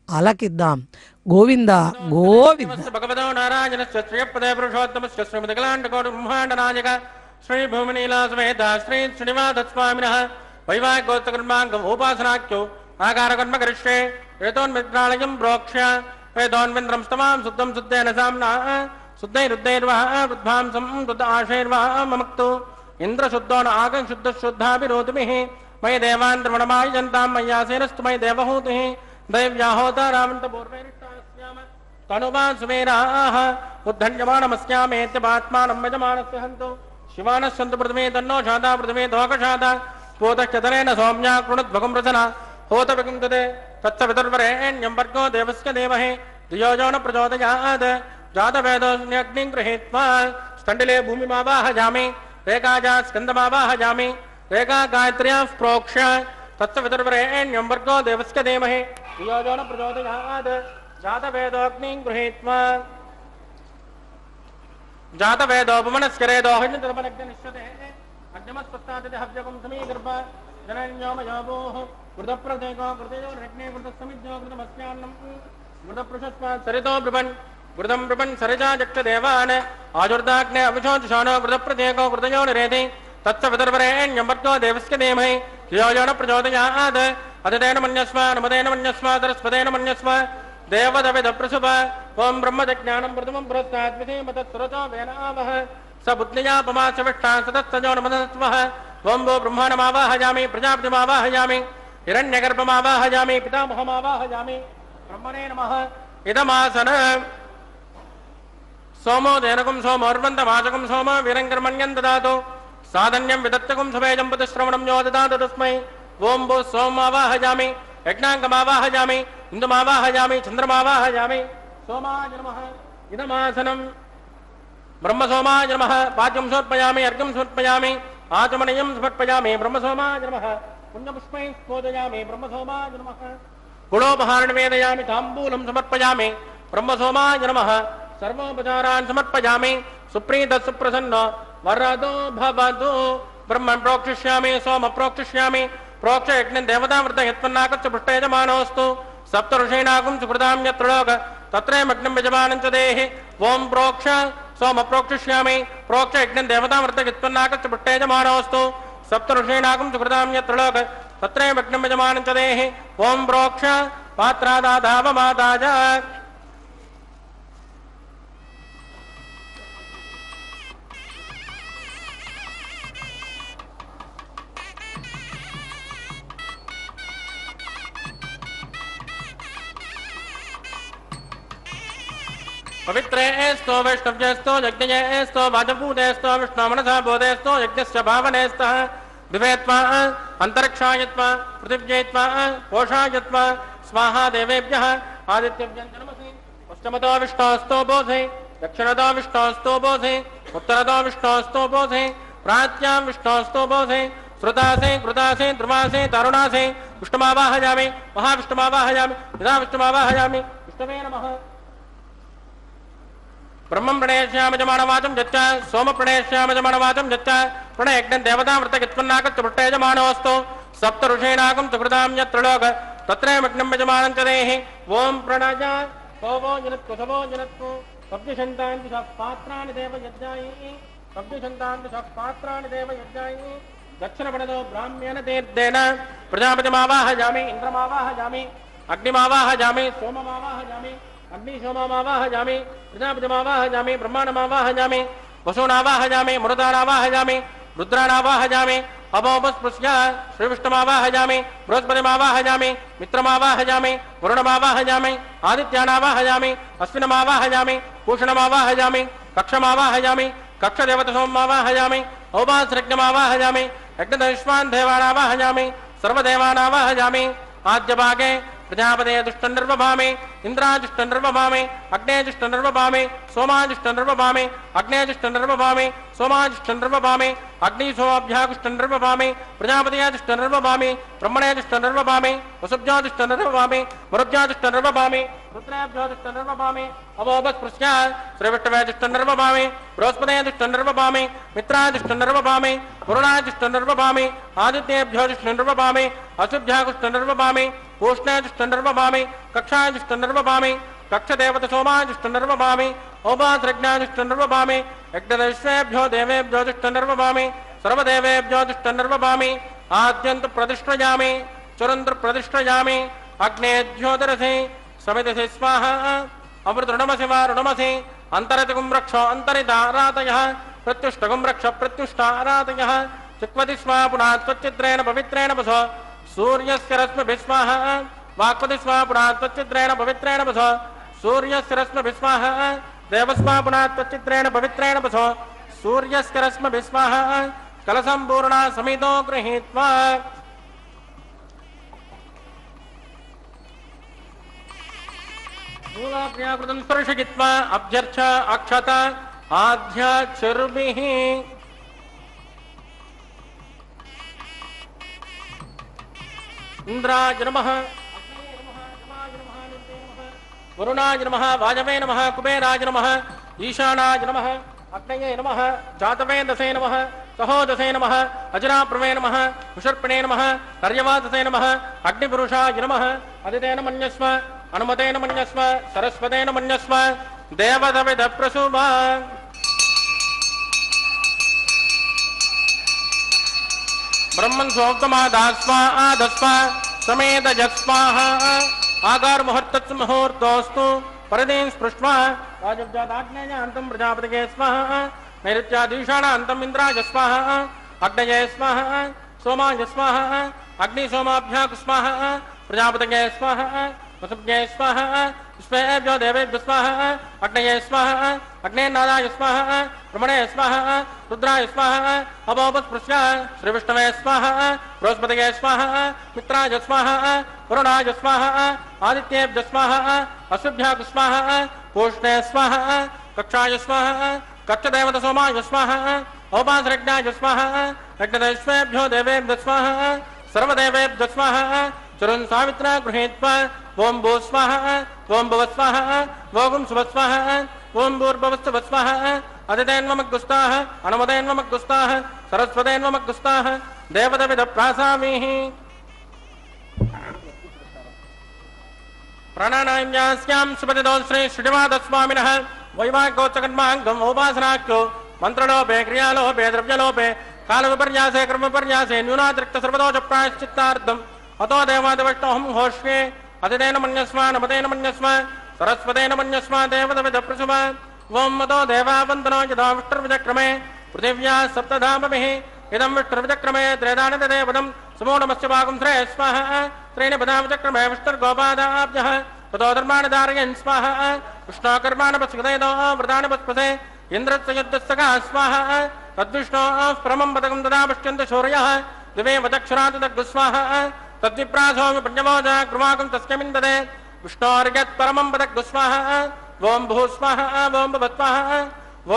ఆలకిద్దాం. గోవింద గోవింద. భగవదో నారాయణ శ్రీపదే పురుషోత్తమస్య శ్రీమద్గలాండకోటి బ్రహ్మాండ నాయక శ్రీ భూమినీలా సమేత శ్రీ శ్రీనివాస స్వామినః వైవాహికోత్తకర్మాంగం ఉపాసనాఖ్యో ఆకారకర్మ కరిష్యే వేదోన్మిత్రాలయం ప్రోక్ష్య వేదోన్మింద్రం స్తమాం శుద్ధం శుద్ధేన సామ్నా శుద్ధైరుద్ధైర్వః వృద్ధాంసం శుద్ధ ఆశైర్వః మమక్తు ఇంద్రశుద్ధో న ఆగం శుద్ధ శుద్ధాభిరోతిమిః మయ దేవాన్ ద్రవణమాయంతాం మయ్యాసేనస్తు మయ దేవహూతిః దైవ్యాహోతారామంత పూర్వైరిష్టాస్యామ తనువాన్ సుమేరాః ఉద్ధన్యమానమస్యామేత్యపాత్మానం యజమానస్య హంతు శివానస్సంతు పృథివీ తన్నో శాదా పృథివీ దోకశాదా పోతశ్చతరేణ సౌమ్యా కృణద్భగం రచన హోత వికుందతే తత్సవితుర్వరేణ్యం వర్గో దేవస్య ధీమహి ధియో యో న ప్రచోదయాత్ జాతవేదోऽగ్నిం గృహీత్వా స్థండిలే భూమిమావాహయామి రేఖాజా స్కందమావాహయామి రేఖా గాయత్ర్యాః ప్రోక్ష్య తత్సవితుర్వరేణ్యం వర్గో దేవస్య ధీమహి ధియో యో న ప్రచోదయాత్ జాతవేదోऽగ్నిం గృహీత్వా జాతవేదోపమనస్కరేదోహ్యతమనగ్నిశ్చతే అగ్నిమస్పత్తాదిహవ్యకం సమీగర్భ జనన్యోమయోభోః కృతప్రదేకో కృతయో రగ్నే కృతసమిజ్ఞో కృతమస్యాన్నం కృతపృషస్మాత్ సరితో బ్రువన్ కృతం బ్రువన్ సరిజా జక్షదేవాన్ ఆజుర్దాగ్నే అవిశోచుషానో కృతప్రదేకో కృతయో నిరేతి తత్సవితుర్వరేణ్యం వర్గో దేవస్య ధీమహి ధియో యో న ప్రచోదయాత్ అదితేన మన్యస్వ నమదేన మన్యస్వ తరస్పదేన మన్యస్వ దేవదవిద ప్రసుభ ఓం బ్రహ్మజ్ఞానం ప్రథమం బృహత్సాద్విధీమతత్సురతో వేనావహ స బుద్ధ్యా పమాచవిష్టా సతత్సజో నమదత్వః ఓం వో బ్రహ్మాణమావాహయామి ప్రజాపతిమావాహయామి హిరణ్యగర్భమావాహయామి పితామహమావాహయామి బ్రహ్మణే నమః ఇదమాసన सोमो देनकुं सोमोर्वन्तमाचकुं सोम वीरङ्कर्मण्यं ददातु साधन्यं विदत्तकुं सभेजं प्रतिश्रवणं यो ददातु तस्मै ओं भू सोमावाहयामि यज्ञाङ्गमावाहयामि इन्दुमावाहयामि चन्द्रमावाहयामि सोमाय नमः इदमासनं ब्रह्मसोमाय नमः पाद्यं समर्पयामि अर्घ्यं समर्पयामि आचमनीयं समर्पयामि ब्रह्मसोमाय नमः पुण्यपुष्पैः पूजयामि ब्रह्मसोमाय नमः गुणोपहारं वेदयामि ताम्बूलं समर्पयामि ब्रह्मसोमाय नमः सर्वोपचारान् समर्पयामि सुप्रीतः सुप्रसन्नो वरदो भवतु ब्रह्मन् प्रोक्षिष्यामि सोम प्रोक्षिष्यामि प्रोक्ष यज्ञं देवतामृतं यत्पन्नाकच्च पृष्ठयजमानोऽस्तु सप्त ऋषीणाकुं सुकृतां यत्र लोक तत्रैमग्नं यजमानं च देहि ओं प्रोक्ष सोम प्रोक्षिष्यामि प्रोक्ष यज्ञं देवतामृतं यत्पन्नाकच्च पृष्ठयजमानोऽस्तु सप्त ऋषीणाकुं सुकृतां यत्र लोक तत्रैमग्नं यजमानं च देहि ओं प्रोक्ष पात्रादाधावमादाय पवित्रेस्तो वैष्णव्यस्तो यज्ञेस्तो वाजपूतेस्तो विष्णुमनसा बोधेस्तो यज्ञस्य भावनेस्तः दिवेत्वा अंतरिक्षायत्वा पृथिव्यैत्वा कोशायत्वा स्वाहा देवेभ्यः आदित्यभ्यं नमसि पश्चिमतो विष्णोस्तो बोधे दक्षिणतो विष्णोस्तो बोधे उत्तरतो विष्णोस्तो बोधे प्राच्यां विष्णोस्तो बोधे श्रुतासे कृतासे ध्रुवासे तरुणासे विष्णुमावाहयामि महाविष्णुमावाहयामि यदा विष्णुमावाहयामि विष्णवे नमः ब्रह्मं प्रणेष्यामि जमानवाचं यच्च सोम प्रणेष्यामि जमानवाचं यच्च प्रणयज्ञं देवतामृतगित्पन्नाकच्च पृष्ठयजमानोऽस्तु सप्त ऋषीणाकुं सुकृतां यत्र लोक तत्रैमग्नं यजमानं च देहि ओं प्रणय सोवो जनत्वो सवो जनत्वो पब्दिशन्तान् दिशः पात्राणि देव यज्ञायि पब्दिशन्तान् दिशः पात्राणि देव यज्ञायि दक्षिणपणतो ब्राह्म्येन तीर्थेन प्रजापतिमावाहयामि इन्द्रमावाहयामि अग्निमावाहयामि सोममावाहयामि अग्निशोममावाहयामि प्रजापतिमावाहयामि ब्रह्माण्डमावाहयामि वसूनावाहयामि मरुदानावाहयामि रुद्राणावाहयामि अभोपस्पृश्य श्रीविष्णुमावाहयामि बृहस्पतिमावाहयामि मित्रमावाहयामि वरुणमावाहयामि आदित्यानावाहयामि अश्विनमावाहयामि पूषणमावाहयामि कक्षमावाहयामि कक्षदेवतसोममावाहयामि औपासृज्ञमावाहयामि यज्ञदविश्वान् देवानावाहयामि सर्वदेवानावाहयामि आद्यभागे प्रजापते दुष्टनिर्वभामि इंद्राजुष्टनिर्वभामि अग्नेजुष्टनिर्वभामि सोमाजुष्टनिर्वभामि अग्नेजुष्टनिर्वभामि सोमाजुष्टनिर्वभामि अग्निसोमाभ्यागुष्टनिर्वभामि प्रजापतियाजुष्टनिर्वभामि ब्रह्मणेजुष्टनिर्वभामि वसुभ्याजुष्टनिर्वभामि मरुभ्याजुष्टनिर्वभामि रुद्रेभ्योजुष्टनिर्वभामि अवोपस्पृश्य श्रीविष्णुवेजुष्टनिर्वभामि बृहस्पतिजुष्टनिर्वभामि मित्राजुष्टनिर्वभामि वरुणाजुष्टनिर्वभामि आदित्येभ्योजुष्टनिर्वभामि अशुभ्यागुष्टनिर्वभामि पूष्णाजुष्टनिर्वभामि कक्षाजुष्टनिर्वभामि कक्षदेवतसोमाजुष्टनिर्वभामि औपासृज्ञाजुष्टनिर्वभामि यज्ञदविश्वेभ्यो देवेभ्यो जुष्टनिर्वभामि सर्वदेवेभ्यो जुष्टनिर्वभामि आद्यन्तु प्रतिष्ठयामि चुरन्तु प्रतिष्ठयामि अग्नेज्योतिरसि समितिसि स्वाहा अमृतऋणमसि वा ऋणमसि अन्तरितगुं रक्ष अन्तरितारातयः प्रत्युष्टगुं रक्ष प्रत्युष्टारातयः चिक्वति स्वा पुनः त्वच्चित्रेण पवित्रेण वस सूर्यस्य रश्मिभिः स्वाहा वाक्पति स्वा पुनः त्वच्चित्रेण पवित्रेण वस सूर्यस्य रश्मिभिः स्वाहा देवस्वा पुनः त्वच्चित्रेण पवित्रेण वस सूर्यस्य रश्मिभिः स्वाहा कलसम्पूर्णा समितो गृहीत्वा मूलाग्र्याकृतं स्पर्शयित्वा अभ्यर्च अक्षत आध्याचुर्भिः इंद्राय नमः वरुणाय नमः वाजवे नमः कुबेराय नमः ईशानाय नमः अग्नये नमः जातवेदसे नमः सहोदसे नमः अजराप्रवे नमः कुशर्पिणे नमः कर्यवादसे नमः अग्निपुरुषाय नमः अदितेन मन्यस्व अनुमतेन मन्यस्व सरस्वतेन मन्यस्व देवदविदप्रसूभा ब्रह्मन् सोक्तमादास्वा आदस्व समेत जस्वाहा आगार मुहूर्तत्स मुहूर्तोस्तु परदीन् स्पृष्ट्वा राजब्जादाग्नेयान्तं प्रजापतिगे स्वाहा नैऋत्याधीशानान्तम् इन्द्राय स्वाहा अग्नये स्वाहा सोमाय स्वाहा अग्निसोमाभ्याग स्वाहा प्रजापतिगे स्वाहा वसुभ्ये स्वाहा विश्वेभ्यो देवेभ्यो स्वाहा अग्नये स्वाहा अग्नेनादाय स्वाहा ब्रह्मणे स्वाहा रुद्राय स्वाहा अवोपस्पृश्य श्रीविष्णवे स्वाहा बृहस्पतये स्वाहा मित्राय स्वाहा वरुणाय स्वाहा आदित्येभ्यो स्वाहा अश्विभ्यो स्वाहा पूष्णे स्वाहा कक्षाय स्वाहा कक्षदेवतसोमाय स्वाहा औपासरज्ञाय स्वाहा यज्ञदेश्वेभ्यो देवेभ्यो स्वाहा सर्वदेवेभ्यो स्वाहा चरुन् सावित्रा गृहीत्वा ओं भू स्वाहा ओं भुव स्वाहा ओं शुभ स्वाहा ओं भूर्भुवस्सुभ स्वाहा अदितेन्वमग्गुस्ताः अनुमतेन्वमग्गुस्ताः सरस्वतेन्वमग्गुस्ताः देवदविदप्रासामीः प्राणानाम्यास्यां सुपतितो श्री श्रीनिवासस्वामिनः वैवाहिकोत्सकर्माङ्गम् उपासनाख्यो मन्त्रलोपे क्रियालोपे द्रव्यलोपे कालविपर्यासे कर्मविपर्यासे न्यूनातिरिक्त सर्वदोष प्रायश्चित्तार्थम् अतो देवादिवष्टोऽहं होष्ये अतितेन मन्यस्व नमतेन मन्यस्व सरस्वतेन मन्यस्व देवदविदप्रसुव ओं मतो देवावन्दनो यदा विष्णुर्विजक्रमे पृथिव्या सप्तधामभिः इदं विष्णुर्विजक्रमे त्रेदानिदेवदं समो नमस्य भागं श्रेय स्वाहा त्रीणि पदाविचक्रमे विष्णुर्गोपादाभ्यः ततो धर्माणि धारयन् स्वाहा विष्णोकर्माणि पश्यतेदो व्रतानि पस्पसे इन्द्रस्य युद्धस्य स्वाहा तद्विष्णोः परमं पदकं तदा पश्यन्ति शौर्यः दिवे वदक्षरात् तद्गुस्वाहा तद्विप्रासोमि पुण्यमोजा कृमाकं तस्यमिन्ददे विष्णोर्यत् परमं पदग्गुस्वाहा ओं भू स्वाहा ओं भुवस्वाहा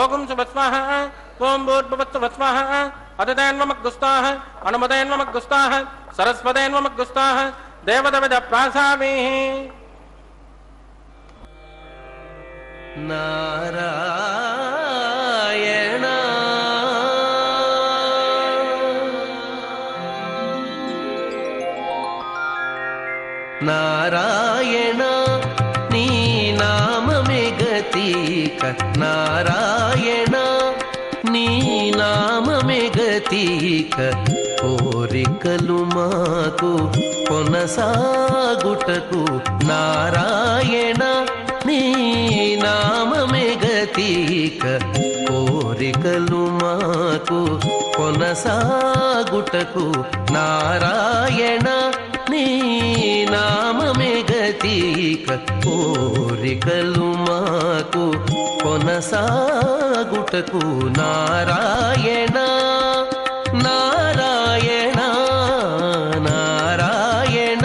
ओं शुभस्वाहा ओं भूर्भुवस्सुभस्वाहा अदितेन्वमग्गुस्ताः अनुमतेन्वमग्गुस्ताः सरस्वतेन्वमग्गुस्ताः देवदविदप्रासामीः नारायण नारायण नी नाममे गतिक नारायण नी नाममे गतिक कोरिकलु माकु కొనసాగుటకు నారాయణ నీ నామమే గతిక కోరికలు మాకు కొనసాగుటకు నారాయణ నీ నామమే గతిక కోరికలు మాకు కొనసాగుటకు నారాయణ నారాయణ నారాయణ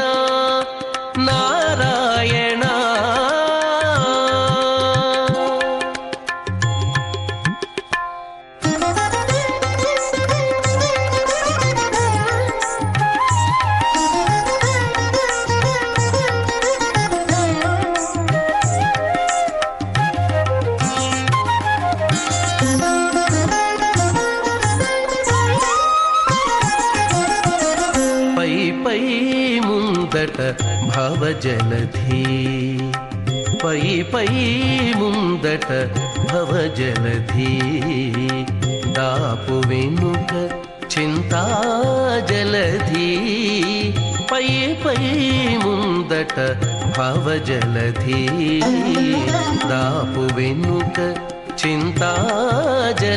నారాయణ భవజలధి పై పై ముందట భవజలధి దాపు వెనుక చింతాజలధి పై పై ముందట భవజలధి దాపు వెనుక చింతాజలధి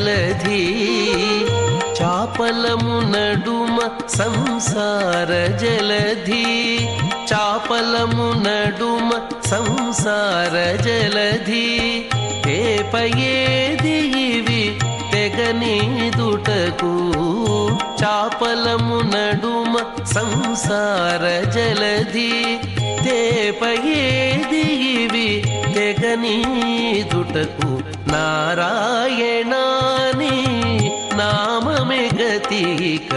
చాపలము నడుమ సంసార జలధి చాపలము నడుమ సంసార జలధి ఏపయేది ఇవి తెగనీదుటకు చాపలము నడుమ సంసార జలధి తేపయేది ఇవి తెగనీదుటకు నారాయణాని నామమే గతిక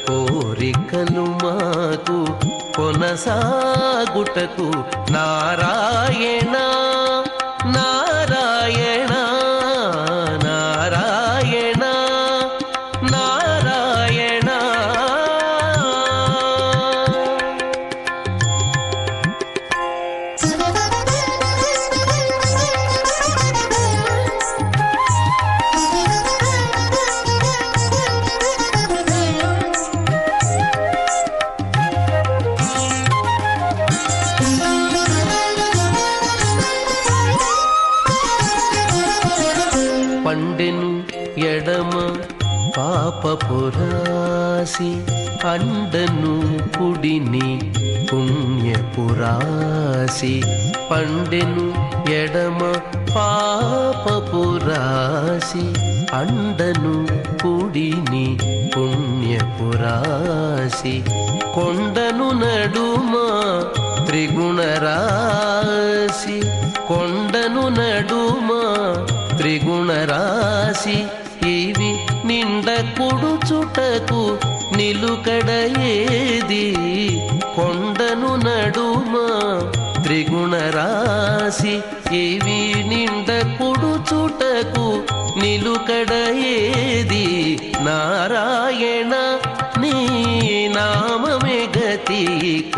కోరికలు మాకు కొనసాగుటకు నారాయణ నారాయణ నారాయణ నారాయణ పండెను ఎడమ పాపపురాసి అండను కుడిని పుణ్యపురాసి పండెను ఎడమ పాపపురాసి అండను కుడిని పుణ్యపురాసి కొండను నడుమ త్రిగుణరాశి కొండను నడుమ త్రిగుణరాశి ఇవి నిండ కుడుచుటకు నిలుకడ ఏది కొండను నడుమ త్రిగుణరాశి ఇవి నిండ కుడుచుటకు నిలుకడ ఏది నారాయణ నీ నామమే గతిక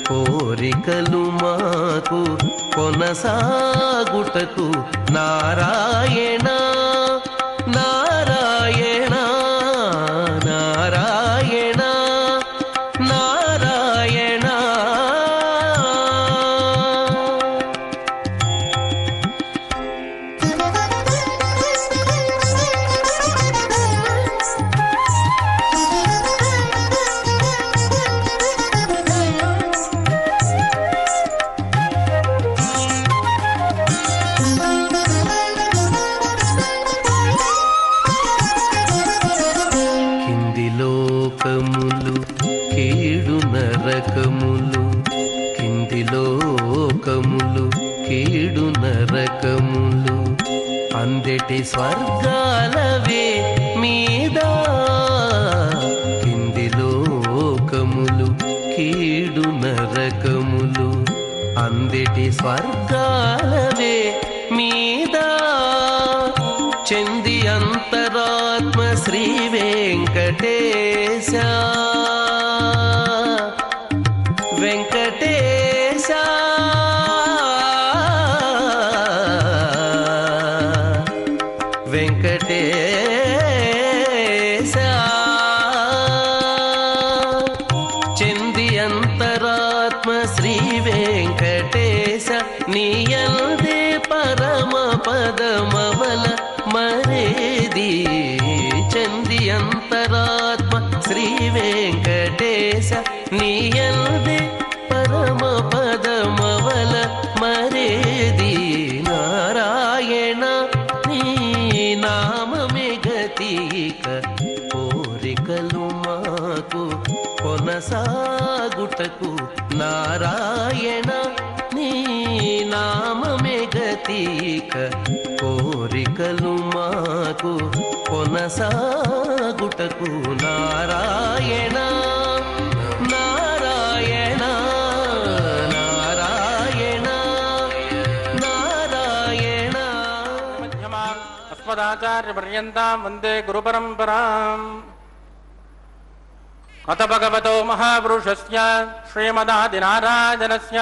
కోరికలు మాకు కొనసాగుటకు నారాయణ నారాయణ నారాయణ నారాయణ కింది లోకములు కీడు నరకములు అందెటి స్వర్గాలవే మీద కింది లోకములు కీడు నరకములు అందెటి స్వర్గాలవే మీద చెంది అంతరాత్మ శ్రీ వెంకటేశ వెంకటేశ వెంకటేశ చెంది అంతరాత్మ శ్రీ వెంకటేశ నీయందే పరమ పదమవల మరేది చెంది అంతరాత్మ శ్రీ వెంకటేశ నీయందే పరమ పదమవల మరేది నారాయణ నీ నామమే గతిక కోరికలు మాకు కొనసాగుటకు నారాయణ నీ నామమే గతిక కోరికలు మాకు కొనసాగుటకు నారాయణ నారాయణ నారాయణ నారాయణ అస్మదాచార్య పర్యంతం వందే గురు పరంపరాం. అత భగవతో మహాపురుషస్య శ్రీమదాదినారాయణస్య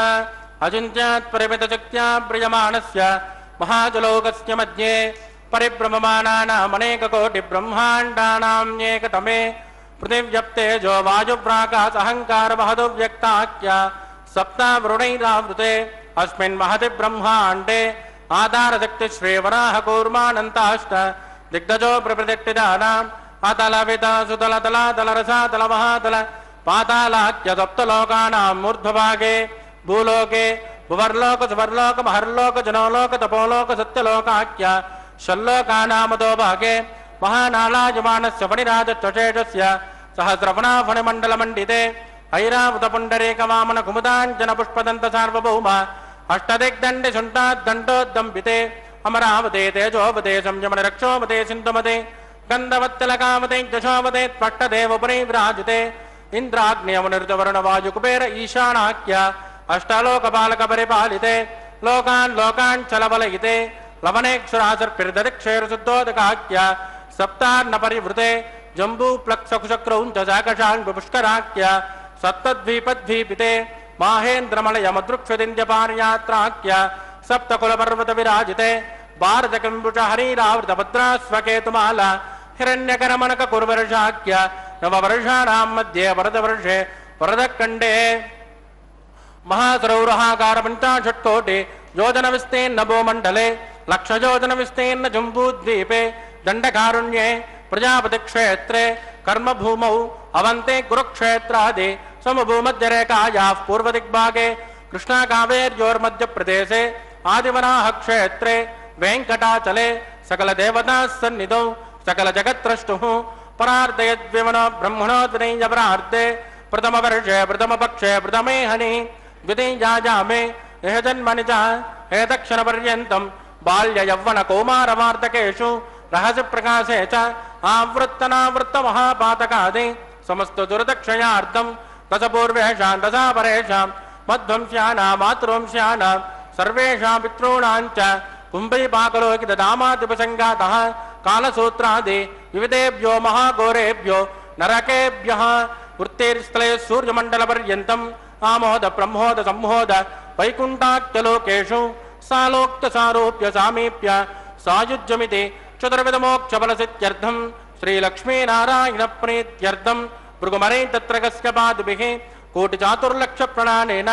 అచింత్యాత్ పరిమితశక్త్యా ప్రియమాణస్య మహాజలోకస్య మధ్యే పరిభ్రమమానానామనేక కోటి బ్రహ్మాండానాం ఏకతమే పృథివ్యప్తేజో వాయుప్రాకాశహంకార మహదో వ్యక్తాఖ్య సప్తావృణైరావృతే అస్మిన్ మహతి బ్రహ్మాండే ఆధారశక్తి శ్రీవరాహ కూర్మానంతాష్ట దిగ్గజో ప్రతిష్ఠితానాం అతల విత సుతల తల తలరసాతల మహాతల పాతాళాఖ్య సప్తలోకానాం మూర్ధ్వభాగే భూలోకే భువర్లోక సువర్లోక మహర్లోక జనోలోక తపోలోక సత్యలోకాఖ్య షల్లోకానామతో భాగే మహానాళాయమానస్య ఫణిరాజశేషస్య సహస్రఫణాఫణిమండలమండితే ఐరావృత పుండరీక వామన కుముదాంజన పుష్పదంత సార్వభౌమ అష్టదిగ్దండి శుంఠాద్దండోద్దంపితే అమరావతే తేజోపతే సంయమన రక్షోపతే సింధుమతే గంధవత్తలకామతే జశోపతే స్పష్టదేవపురీ విరాజితే ఇంద్రాగ్నేయమునిర్జవరుణ వాయు కుబేర ఈశానాఖ్య అష్టలోకపాలక పరిపాలితే లోకాన్ లోకాన్ చలబలయితే లవనేక్షురాసర్పిర్దరిక్షేరుశుద్ధోదకాఖ్య సప్తార్ణ పరివృతే జంబూ ప్లక్షకుశక్రౌంచ శాకషాంగ్ పుష్కరాఖ్య సప్తద్వీపద్వీపితే మాహేంద్రమలయమదృక్షదింద్యపార్యాత్రాఖ్య సప్తకులపర్వత విరాజితే భారతకంబుష హరీరావృత భద్రాస్వకేతుమాల హిరణ్యకరమణక కుర్వర్షాఖ్య నవవర్షాణాం మధ్యే వరదవర్షే వరదఖండే మహాసరౌరహాకార పంచాశట్కోటి యోజన విస్తీర్ణ భూమండలే లక్షయోజన విస్తీర్ణ జంబూద్వీపే దండకారుణ్యే ప్రజాపతి క్షేత్రే కర్మభూమౌ అవంతే కురుక్షేత్రాది समभूमध्यरेखायाः पूर्वदिग्भागे कृष्णाकावेर्योर्मध्यप्रदेशे आदिवनाह क्षेत्रे वेङ्कटाचले सकलदेवताः सन्निधौ सकलजगत्त्रष्टुः परार्दयद्विमनो ब्रह्मणोद्विनीयपरार्धे प्रथमवर्षे प्रथमपक्षे प्रथमेहनि द्वितीयाजामे यह जन्मनि च हेतक्षणपर्यन्तं बाल्ययौवनकौमारवार्धकेषु रहस्यप्रकाशे च आवृत्तनावृत्तमहापातकादि समस्तदुर्दक्षयार्थं दशपूर्वेषां दशापरेषां मध्वंस्यानां मातृवंस्यानां सर्वेषां पितॄणां च कुम्भीपाकलोकितदामादिपसङ्गातः कालसूत्रादि विविधेभ्यो महाघोरेभ्यो नरकेभ्यः वृत्तिर्स्थले सूर्यमण्डलपर्यन्तम् आमोद ब्रह्मोद सम्मोद वैकुण्ठाख्यलोकेषु सालोक्तसारूप्य सामीप्य सायुज्यमिति चतुर्विधमोक्षफलसिद्ध्यर्थं श्रीलक्ष्मीनारायणप्रीत्यर्थं भृगुमरे तत्र कस्यपादिभिः कोटिचातुर्लक्षप्रणानेन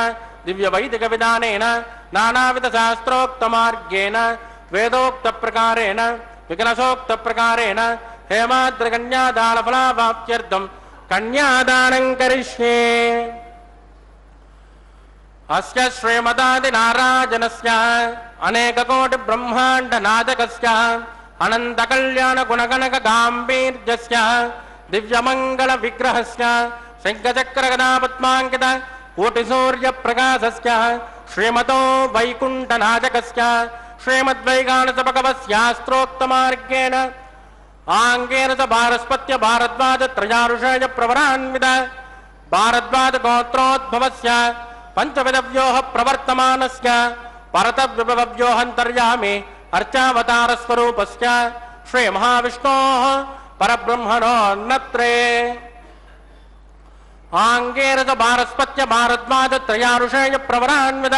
दिव्यवैदिकविधानेन नानाविधशास्त्रोक्तमार्गेण वेदोक्तप्रकारेण विकलशोक्तप्रकारेण हेमाद्रकन्यादानफलावाप्त्यर्थं कन्यादानं करिष्ये। अस्य श्रीमदादिनारायणस्य अनेककोटिब्रह्माण्डनादकस्य अनन्तकल्याणगुणगणकगाम्भीर्यस्य दिव्यमङ्गलविग्रहस्य शङ्खचक्रगदापद्माङ्कित कोटिसूर्यप्रकाशस्य श्रीमतो वैकुण्ठनायकस्य श्रीमद्वैगानसभगवस्यास्त्रोक्तमार्गेण आङ्गेन च भारस्पत्य भारद्वाज त्रयारुषय प्रवरान्वित भारद्वाज गोत्रोद्भवस्य पंचविधव्योः प्रवर्तमानस्य परतव्यव्योऽन्तर्यामि अर्चावतारस्वरूपस्य श्रीमहाविष्णोः परब्रह्मणोन्नत्रे आङ्गेन च भारस्पत्य भारद्वाज त्रयारुषेय प्रवरान्वित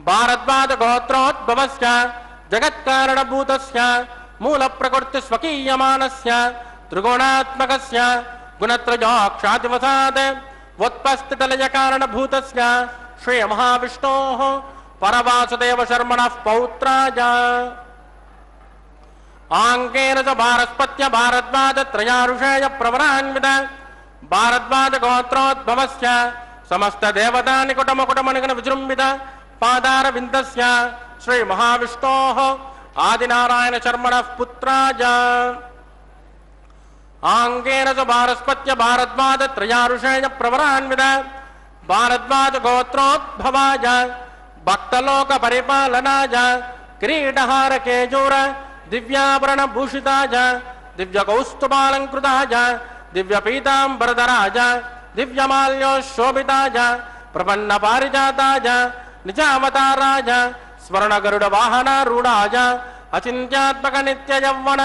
भारद्वाज गोत्रोद्भवस्य जगत्कारणभूतस्य मूलप्रकृतिस्वकीयमानस्य त्रिगुणात्मकस्य गुणत्रयोक्षादिवसात् वोत्पस्थितलयकारणभूतस्य श्रीमहाविष्णोः परवासुदेवशर्मणः पौत्राय आङ्गेन च भारस्पत्य भारद्वाज त्रयारुषेय प्रवरान्वित भारद्वाज गोत्रोद्भवस्य समस्तदेवतानिकुटमकुटमनिगण विजृम्भित पादारविन्दस्य श्रीमहाविष्णोः आदिनारायणशर्मणः पुत्राय आङ्गेन च भारस्पत्य भारद्वाज त्रयारुषेय प्रवरान्वित भारद्वाज गोत्रोद्भवाय भक्तलोकपरिपालनाय किरीटहारकेयूर दिव्याभरणभूषिताय दिव्यकौस्तुभालङ्कृताय दिव्यपीताम्बरधराय दिव्यमाल्योशोभिताय प्रपन्नपारिजाताय निजावताराय स्वर्णगरुडवाहनारूढाय अचिन्त्यात्मकनित्ययौवन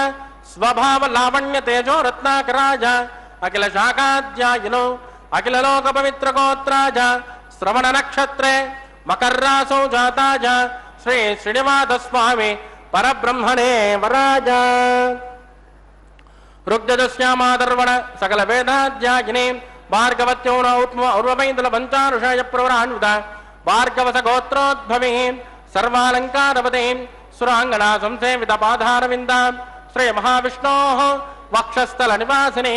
स्वभावलावण्यतेजो रत्नाकराय अखिलशाखाध्यायिनो अखिललोकपवित्रगोत्राय श्रवणनक्षत्रे मकर्रासौ जाताय श्री श्रीनिवासस्वामी परब्रह्मणे वराय ऋग्यजुष्यामादर्वण सकलवेदाध्यायिने भार्गवत्यो उर्वमैन्दलपञ्चारुषाय प्रवरान्वित भार्गवसगोत्रोद्भवे सर्वालङ्कारवते सुराङ्गना संसेवितपाधारविन्दां श्रीमहाविष्णोः वक्षस्थलनिवासिने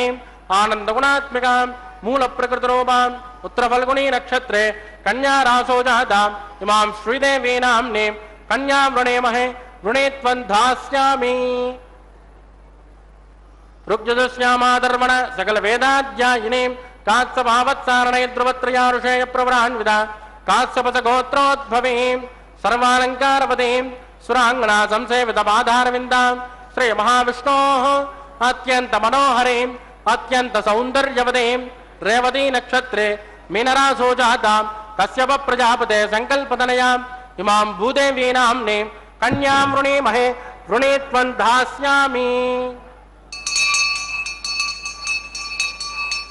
आनन्दगुणात्मिकां मूलप्रकृतिरूपाम् उत्तरफल्गुनी नक्षत्रे कन्यारासो जाताम् इमां श्रीदेवीनाम्ने कन्यां वृणेमहे वृणे त्वं धास्यामि। ऋग्यजुष्यामादर्वण सकलवेदाध्यायिने कात्सभावत्सारणे ध्रुवत्रयारुषेय प्रवरान्वित कात्सपसगोत्रोद्भवे सर्वालङ्कारवते सुराङ्गना संसेवितपाधारविन्दां श्रीमहाविष्णोः अत्यन्तमनोहरे अत्यन्तसौन्दर्यवते रेवती नक्षत्रे मीनरासो जातां कश्यप प्रजापते सङ्कल्पतनयाम् इमां भूदेवीनाम्ने कन्यां वृणीमहे वृणे त्वं धास्यामि।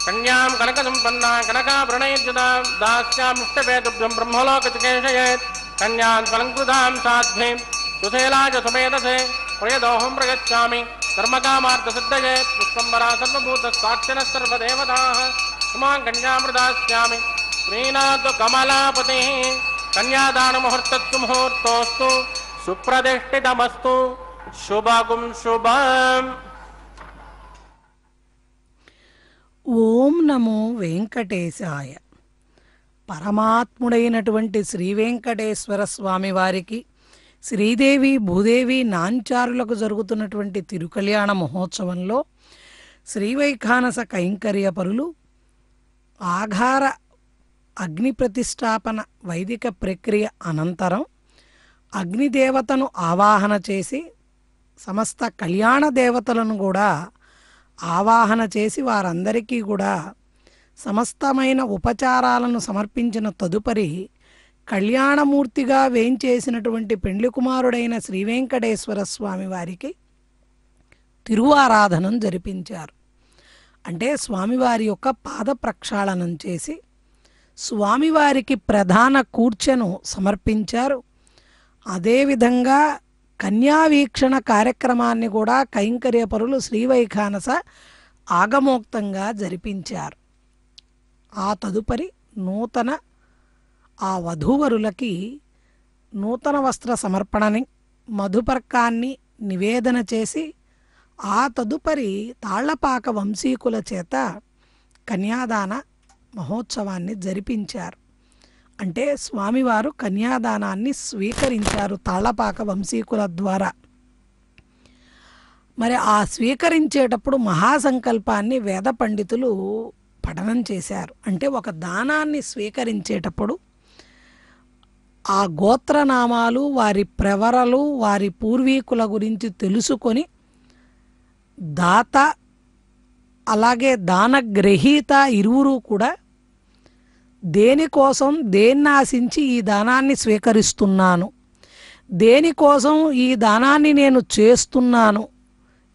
कन्यां कनकसम्पन्ना कनकाभरणैर्युतां दास्यामिष्टवेदुभ्यं ब्रह्मलोकचिकेशयेत् कन्यां फलङ्कृतां साध्वीं सुशेलाय सुमेधसे प्रयदोऽहं प्रयच्छामि धर्मकामार्थसिद्धये पुष्पम्बरा सर्वभूतसाक्षिणः सर्वदेवताः इमां कन्यां प्रदास्यामि। श्रीनाथ कमलापतिः कन्यादानमुहूर्तस्तु मुहूर्तोऽस्तु सुप्रतिष्ठितमस्तु शुभगुं शुभम्। ఓం నమో వెంకటేశాయ. పరమాత్ముడైనటువంటి శ్రీ వెంకటేశ్వర స్వామి వారికి శ్రీదేవి భూదేవి నాంచారులకు జరుగుతున్నటువంటి తిరుకళ్యాణ మహోత్సవంలో శ్రీవైఖానస కైంకర్య పరులు ఆఘార అగ్ని ప్రతిష్టాపన వైదిక ప్రక్రియ అనంతరం అగ్నిదేవతను ఆవాహన చేసి సమస్త కళ్యాణ దేవతలను కూడా ఆవాహన చేసి వారందరికీ కూడా సమస్తమైన ఉపచారాలను సమర్పించిన తదుపరి కళ్యాణమూర్తిగా వేంచేసినటువంటి పెండ్లి కుమారుడైన శ్రీ వెంకటేశ్వర స్వామి వారికి తిరువారాధనం జరిపించారు. అంటే స్వామివారి యొక్క పాద ప్రక్షాళనం చేసి స్వామివారికి ప్రధాన కూర్చెను సమర్పించారు. అదేవిధంగా కన్యావీక్షణ కార్యక్రమాన్ని కూడా కైంకర్యపరులు శ్రీవైఖానస ఆగమోక్తంగా జరిపించారు. ఆ తదుపరి ఆ వధూవరులకి నూతన వస్త్ర సమర్పణని మధుపర్కాన్ని నివేదన చేసి ఆ తదుపరి తాళ్లపాక వంశీకుల చేత కన్యాదాన మహోత్సవాన్ని జరిపించారు. అంటే స్వామివారు కన్యాదానాన్ని స్వీకరించారు తాళ్లపాక వంశీకుల ద్వారా. మరి ఆ స్వీకరించేటప్పుడు మహాసంకల్పాన్ని వేద పండితులు పఠనం చేశారు. అంటే ఒక దానాన్ని స్వీకరించేటప్పుడు ఆ గోత్రనామాలు, వారి ప్రవరలు, వారి పూర్వీకుల గురించి తెలుసుకొని దాత అలాగే దానగ్రహీత ఇరువురు కూడా దేనికోసం దేన్ని ఆశించి ఈ దానాన్ని స్వీకరిస్తున్నాను, దేనికోసం ఈ దానాన్ని నేను చేస్తున్నాను,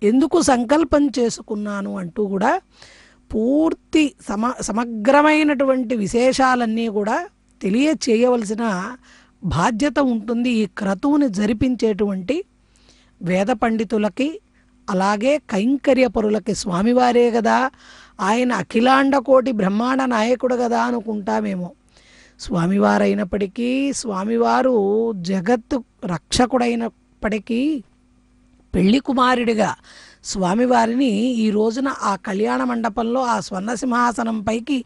ఎందుకు సంకల్పం చేసుకున్నాను అంటూ కూడా పూర్తి సమగ్రమైనటువంటి విశేషాలన్నీ కూడా తెలియచేయవలసిన బాధ్యత ఉంటుంది ఈ క్రతువుని జరిపించేటువంటి వేద పండితులకి అలాగే కైంకర్యపరులకి. స్వామివారే కదా, ఆయన అఖిలాండ కోటి బ్రహ్మాండ నాయకుడు కదా అనుకుంటామేమో. స్వామివారైనప్పటికీ స్వామివారు జగత్తు రక్షకుడైనప్పటికీ పెళ్లి కుమారుడిగా స్వామివారిని ఈ రోజున ఆ కళ్యాణ మండపంలో ఆ స్వర్ణ సింహాసనం పైకి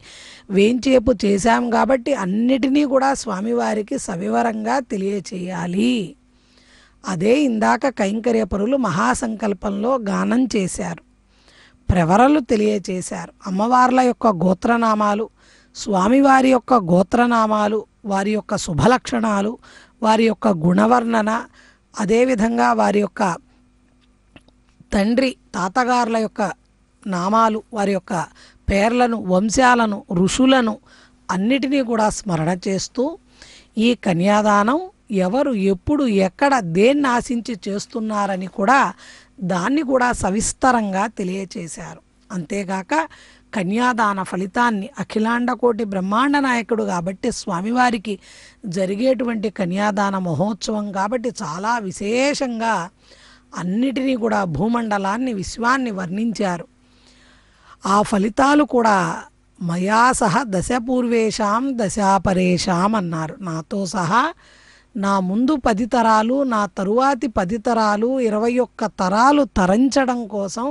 వేంచేపు చేశాం కాబట్టి అన్నిటినీ కూడా స్వామివారికి సవివరంగా తెలియచేయాలి. అదే ఇందాక కైంకర్యపరులు మహాసంకల్పంలో గానం చేశారు, ప్రవరలు తెలియచేశారు. అమ్మవార్ల యొక్క గోత్రనామాలు, స్వామివారి యొక్క గోత్రనామాలు, వారి యొక్క శుభలక్షణాలు, వారి యొక్క గుణవర్ణన, అదేవిధంగా వారి యొక్క తండ్రి తాతగారుల యొక్క నామాలు, వారి యొక్క పేర్లను, వంశాలను, ఋషులను అన్నిటినీ కూడా స్మరణ చేస్తూ ఈ కన్యాదానం ఎవరు ఎప్పుడు ఎక్కడ దేన్ని ఆశించి చేస్తున్నారని కూడా దాన్ని కూడా సవిస్తరంగా తెలియచేశారు. అంతేగాక కన్యాదాన ఫలితాన్ని అఖిలాండ కోటి బ్రహ్మాండ నాయకుడు కాబట్టి స్వామివారికి జరిగేటువంటి కన్యాదాన మహోత్సవం కాబట్టి చాలా విశేషంగా అన్నిటినీ కూడా భూమండలాన్ని విశ్వాన్ని వర్ణించారు. ఆ ఫలితాలు కూడా మయా సహ దశపూర్వేషాం దశాపరేషాం అన్నారు. నాతో సహా నా ముందు 10 తరాలు, నా తరువాతి 10 తరాలు, 21 తరాలు తరించడం కోసం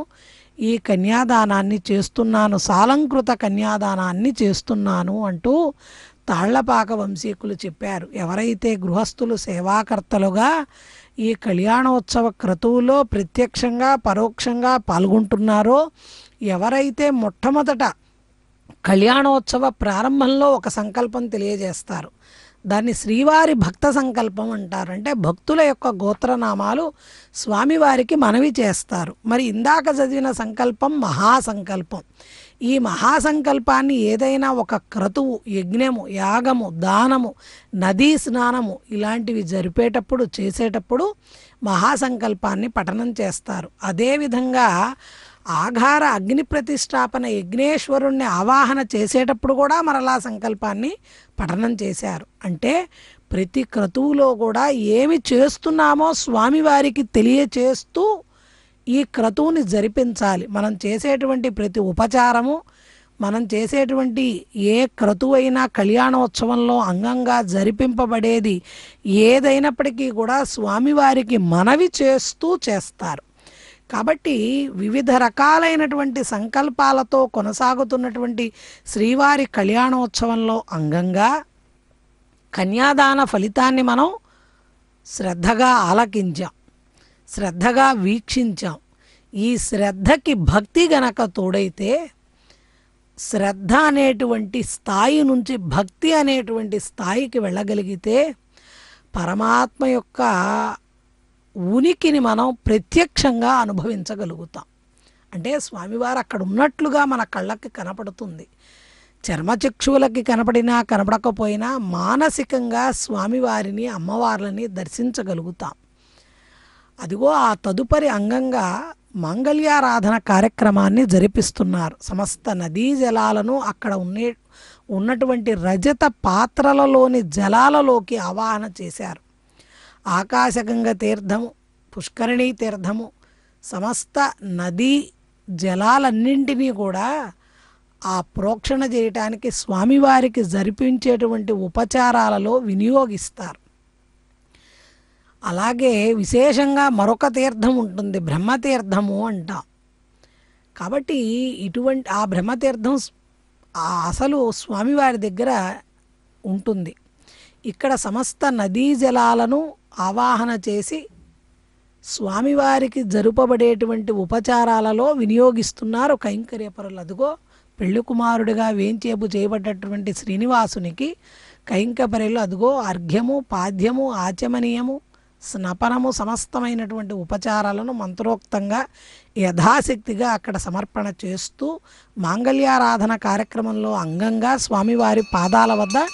ఈ కన్యాదానాన్ని చేస్తున్నాను, సాలంకృత కన్యాదానాన్ని చేస్తున్నాను అంటూ తాళ్లపాక వంశీకులు చెప్పారు. ఎవరైతే గృహస్థులు సేవాకర్తలుగా ఈ కళ్యాణోత్సవ క్రతువులో ప్రత్యక్షంగా పరోక్షంగా పాల్గొంటున్నారో, ఎవరైతే మొట్టమొదట కళ్యాణోత్సవ ప్రారంభంలో ఒక సంకల్పం తెలియజేస్తారు, దాన్ని శ్రీవారి భక్త సంకల్పం అంటారు. అంటే భక్తుల యొక్క గోత్రనామాలు స్వామివారికి మనవి చేస్తారు. మరి ఇందాక చదివిన సంకల్పం మహాసంకల్పం. ఈ మహాసంకల్పాన్ని ఏదైనా ఒక క్రతువు, యజ్ఞము, యాగము, దానము, నదీ స్నానము ఇలాంటివి జరిపేటప్పుడు చేసేటప్పుడు మహాసంకల్పాన్ని పఠనం చేస్తారు. అదేవిధంగా ఆఘార అగ్ని ప్రతిష్టాపన యజ్ఞేశ్వరుణ్ణి ఆవాహన చేసేటప్పుడు కూడా మరలా సంకల్పాన్ని పఠనం చేశారు. అంటే ప్రతి క్రతువులో కూడా ఏమి చేస్తున్నామో స్వామివారికి తెలియచేస్తూ ఈ క్రతువుని జరిపించాలి. మనం చేసేటువంటి ప్రతి ఉపచారము, మనం చేసేటువంటి ఏ క్రతువైనా కళ్యాణోత్సవంలో అంగంగా జరిపింపబడేది ఏదైనప్పటికీ కూడా స్వామివారికి మనవి చేస్తూ చేస్తారు. కాబట్టి వివిధ రకాలైనటువంటి సంకల్పాలతో కొనసాగుతున్నటువంటి శ్రీవారి కళ్యాణోత్సవంలో అంగంగా కన్యాదాన ఫలితాన్ని మనం శ్రద్ధగా ఆలకించాం, శ్రద్ధగా వీక్షించాం. ఈ శ్రద్ధకి భక్తి గనక తోడైతే శ్రద్ధ అనేటువంటి స్థాయి నుంచి భక్తి అనేటువంటి స్థాయికి వెళ్ళగలిగితే పరమాత్మ యొక్క ఉనికిని మనం ప్రత్యక్షంగా అనుభవించగలుగుతాం. అంటే స్వామివారు అక్కడ ఉన్నట్లుగా మన కళ్ళకి కనపడుతుంది. చర్మచక్షువులకి కనపడినా కనపడకపోయినా మానసికంగా స్వామివారిని అమ్మవార్లని దర్శించగలుగుతాం. అదిగో ఆ తదుపరి అంగంగా మాంగళ్యారాధన కార్యక్రమాన్ని జరిపిస్తున్నారు. సమస్త నదీ జలాలను అక్కడ ఉన్నటువంటి రజత పాత్రలలోని జలాలలోకి ఆవాహన చేశారు. ఆకాశగంగ తీర్థము, పుష్కరిణీ తీర్థము, సమస్త నదీ జలాలన్నింటినీ కూడా ఆ ప్రోక్షణ చేయటానికి స్వామివారికి జరిపించేటువంటి ఉపచారాలలో వినియోగిస్తారు. అలాగే విశేషంగా మరొక తీర్థం ఉంటుంది, బ్రహ్మతీర్థము అంటాం. కాబట్టి ఇటువంటి ఆ బ్రహ్మతీర్థం అసలు స్వామివారి దగ్గర ఉంటుంది. ఇక్కడ సమస్త నదీ జలాలను ఆవాహన చేసి స్వామివారికి జరుపబడేటువంటి ఉపచారాలలో వినియోగిస్తున్నారు కైంకర్యపరులు. అదిగో పెళ్లి కుమారుడిగా వేంచేపు చేయబడ్డటువంటి శ్రీనివాసునికి కైంకర్యపరులు అదిగో అర్ఘ్యము, పాద్యము, ఆచమనీయము, స్నపనము సమస్తమైనటువంటి ఉపచారాలను మంత్రోక్తంగా యథాశక్తిగా అక్కడ సమర్పణ చేస్తూ మాంగళ్యారాధన కార్యక్రమంలో అంగంగా స్వామివారి పాదాల వద్ద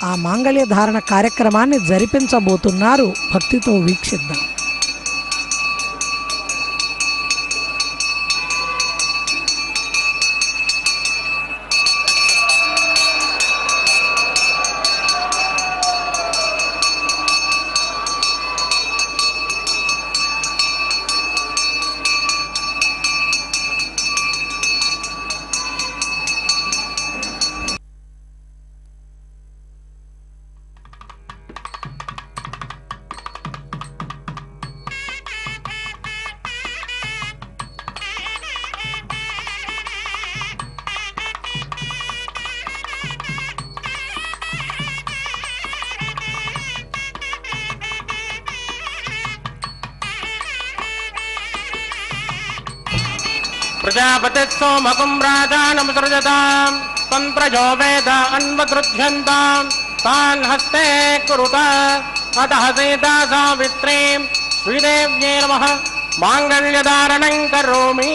ఆ మాంగళ్య ధారణ కార్యక్రమాన్ని జరిపించబోతున్నారు. భక్తితో వీక్షిద్దాం. प्रजापतिः सोमकं राजानमुसृजताम् तं प्रजो वेद अन्वगृह्यन्ताम् तान् हस्ते कुरुत अतः सीता सावित्रीं श्रीदेव्यै नमः माङ्गल्यधारणं करोमि.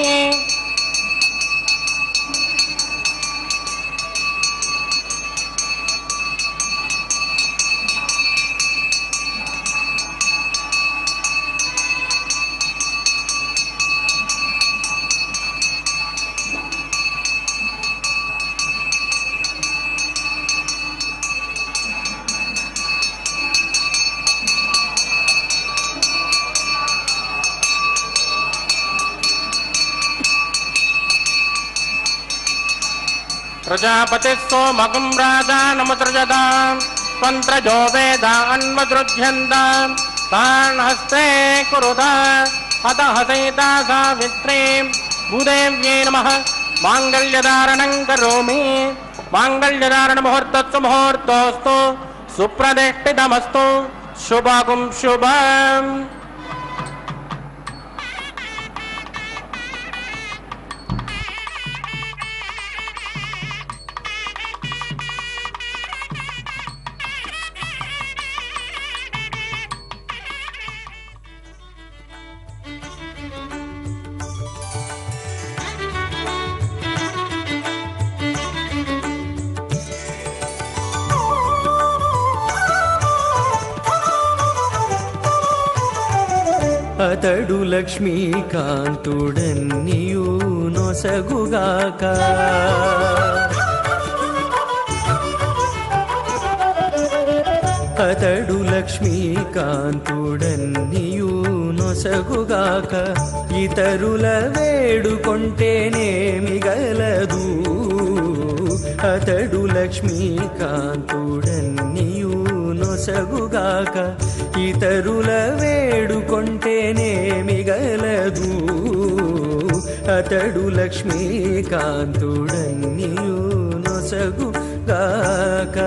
प्रजापतिः सोमकं राजानमुसृजताम् त्वन्त्रजो वेद अन्वगृह्यन्ताम् तान् हस्ते कुरुत अतः सीता सावित्रीं भूदेव्यै नमः माङ्गल्यधारणं करोमि. माङ्गल्यधारणमुहूर्तस्तु मुहूर्तोऽस्तु सुप्रतिष्ठितमस्तु शुभं शुभम्. అతడు లక్ష్మీకాంతుడన్నియు నొసగుగాక అతడు లక్ష్మీకాంతుడన్నియు నొసగుగాక ఇతరుల వేడుకొంటేనేమి గలదు అతడు లక్ష్మీకాంతుడన్నియు నొసగుగాక ఇతరుల వేడుకొంటేనే మిగలదు అతడు లక్ష్మీకాంతుడన్నియు నొసగుగాక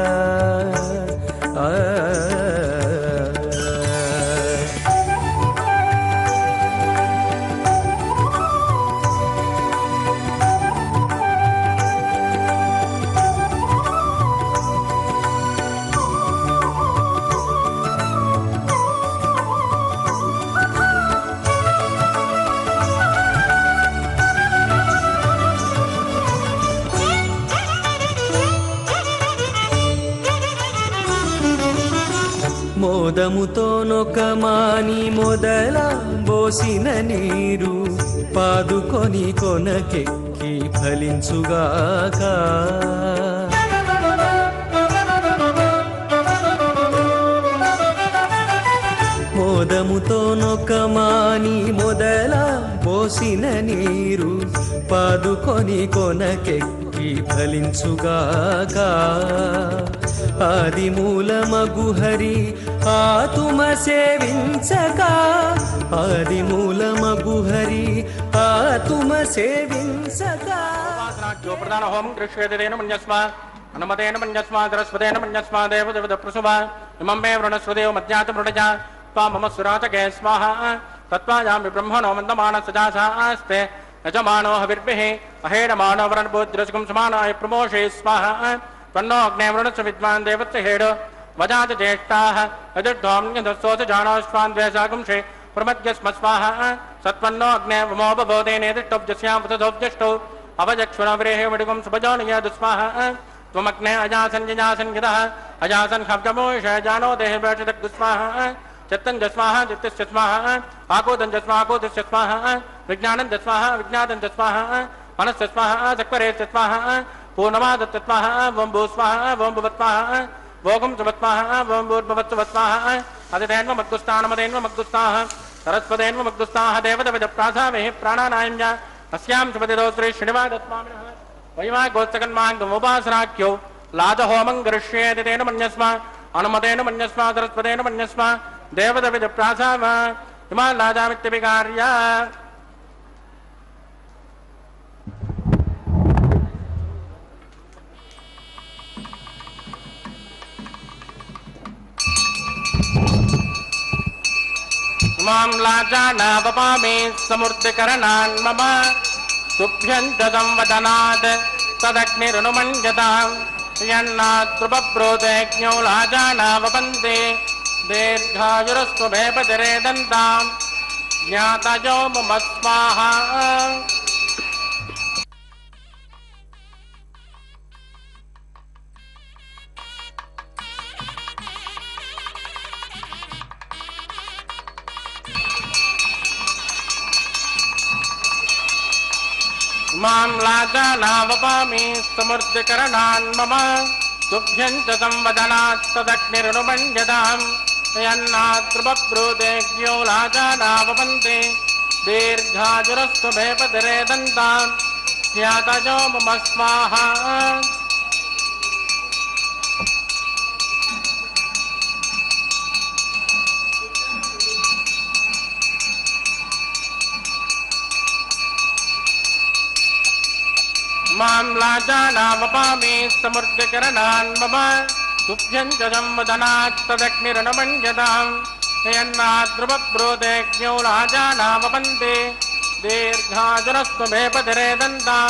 మోదముతోనొక మాని మొదల బోసిన నీరు పాదుకొని కొనకెక్కి ఫలించుగాక మోదముతోనొక మాని మొదల బోసిన నీరు పాదుకొని కొనకెక్కి ఫలించుగాక ఆదిమూలమగు హరి ఆతుమ సేవించక ఆదిమూలమగు హరి ఆతుమ సేవించక ప్రధాన హోమం కృష్యేదేన మన్యస్మ అనుమతేన మన్యస్మ సరస్వతేన మన్యస్మ దేవదేవత ప్రసుభ ఇమం మే వృణస్వదేవ మధ్యాత మృడజ త్వా మమ సురాచకే స్వాహ తత్వాయామి బ్రహ్మణో మందమాన సజాసాస్తే యజమానో హవిర్భిః అహేడమానో వరణబోద్రస్కం సమానాయ ప్రమోషే స్వాహ తన్నో అగ్నే వృణస్వ విద్వాన్ దేవత్య హేడ వజాత జ్యేష్ఠాః యజుర్ధోమ్న్యదస్సోత జానోస్వాన్ ద్వేషాగుంషే ప్రమద్యస్మ స్వాహ సత్వన్నో అగ్నే వమోపబోధేనేదిష్టోబ్జస్యాం అవజక్షుణవ్రేహే విడుగం సుభజోనియ దుస్వాహ त्वमग्ने अजासन्यजासन्यदः अजासन् खब्जमोष जानो देहे बैठदग्स्वाह चित्तं जस्वाह चित्तस्य स्वाह आकोदं जस्वाह आकोदस्य स्वाह विज्ञानं जस्वाह विज्ञातं जस्वाह मनस्य स्वाह चक्वरे स्वाह पूर्णमादत्त स्वाह वं भू स्वाह वं भुवत्वाह भोगं सुवत्वाह वं भूर्भवत्सवत्वाह अदितेन्व मद्गुस्तानमदेन्व मद्गुस्ताः सरस्वतेन्व मद्गुस्ताः देवदेवज प्रासावेः प्राणानायं च अस्यां सुपतिदोत्रे श्रीनिवादत्वामिनः वैवा गोस्तकन्माङ्गमुपासनाख्यो लाजहोमं गरिष्येति तेन मन्यस्म अनुमतेन मन्यस्म सरस्वतेन मन्यस्म देवदेवज प्रासाव इमान् लाजामित्यभिकार्य इमां लाजानावपामि समूर्तिकरणान् मम तुभ्यञ्जदं वदनात् तदग्निरनुमञ्जतां यन्नातृपब्रोदेज्ञो लाजानावपन्ते दीर्घायुरस्तु भेपतिरे दन्तां ज्ञातयो मम स्वाहा मां लाजानावपामि समूर्तिकरणान् मम तुभ्यं च संवदनात् तदग्निरनुमञ्जतां यन्नातृपब्रोदेज्ञो लाजानावपन्ते दीर्घायुरस्तु भेपतिरे दन्तां ज्ञातयो मम स्वाहा मां लाजानावपामि समूर्तिकरणान् मम तुभ्यं च संवदनात् तदग्निरनुमञ्जतां यन्नातृपब्रोदेज्ञो लाजानावपन्ते दीर्घायुरस्तु भेपतिरे दन्तां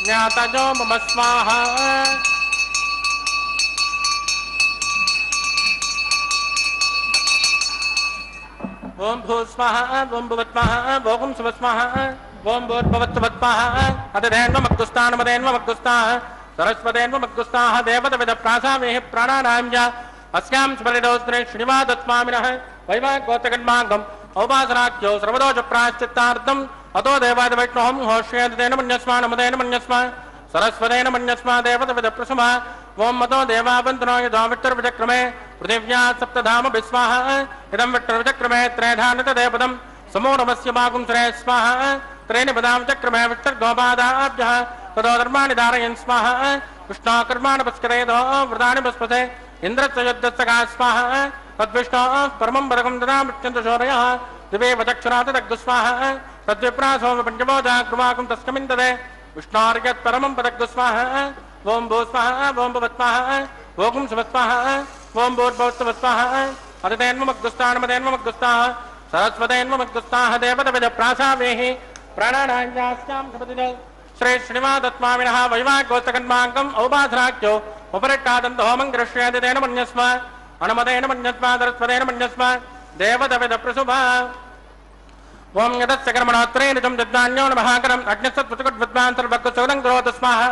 ज्ञातयो मम स्वाहा ओं भूस्वाहा ओं भुवत्वाहा भोगं सुवस्वाहा ओं भूर्भुवत्सवत्वाः अदितेन्व मद्गुस्तानमदेन्व मद्गुस्ताः सरस्वतेन्व मद्गुस्ताः देवदेवज प्रासावेः प्राणानां च अस्यां स्मरितोस्त्रे श्रीनिवादस्वामिनः वैवाहिकोत्तकन्मार्गम् औपासनाख्यो सर्वदोष प्रायश्चित्तार्थम् अतो देवादिवैष्णवं होष्येतेन मन्यस्म नमदेन मन्यस्म सरस्वतेन मन्यस्म देवदेवज प्रसुमः ओं मतो देवावन्तनो यतो विष्टुर्विचक्रमे पृथिव्या सप्तधाम विस्वाह इदं विष्टुर्विचक्रमे त्रयधानतदेवदं समो नमस्य मागुं श्रेय स्वाहा त्रेणि पदां चक्रमे विष्टुर्गोपादाभ्यः ततो धर्माणि धारयन् स्वाहा कृष्णो कर्माणि पुष्करेदो व्रतानि पुष्पते ఇంద్రస్య యుద్ధస్య కా స్వాహ తద్విష్ణోః పరమం పదకం దదామృత్యంత శౌర్యః దివే వచక్షురాత దగ్గుస్వాహ తద్విప్రాసోమ పంచమోజా కృమాకం తస్కమిందదే విష్ణోర్యత్ పరమం పదగ్గుస్వాహ ఓం భూ స్వాహ ఓం భవత్వాహ ఓం శుభస్వాహ ఓం భూర్భవత్వస్వాహ అదితేన్మగ్గుస్తానమదేన్మగ్గుస్తాహ సరస్వతేన్మగ్గుస్తాహ దేవతవిద ప్రాసావేహి ప్రాణానాంజాస్యాం సపతిద శ్రీ శ్రీనివాదత్మావినః వైవాగోస్తకన్మాంకం ఔపాధరాఖ్యో ఉపరిట్టాదంత హోమం గృష్యేదితేన మన్యస్మ అనుమతేన మన్యస్మ సరస్వతేన మన్యస్మ దేవతవిద ప్రసుభ ఓం యదస్య కర్మణోత్తరే నిజం దద్దాన్యో నమఃకరం అగ్నిసత్వచుకద్విద్వాన్ సర్వగ్గుసౌరం కరోతు స్వాహ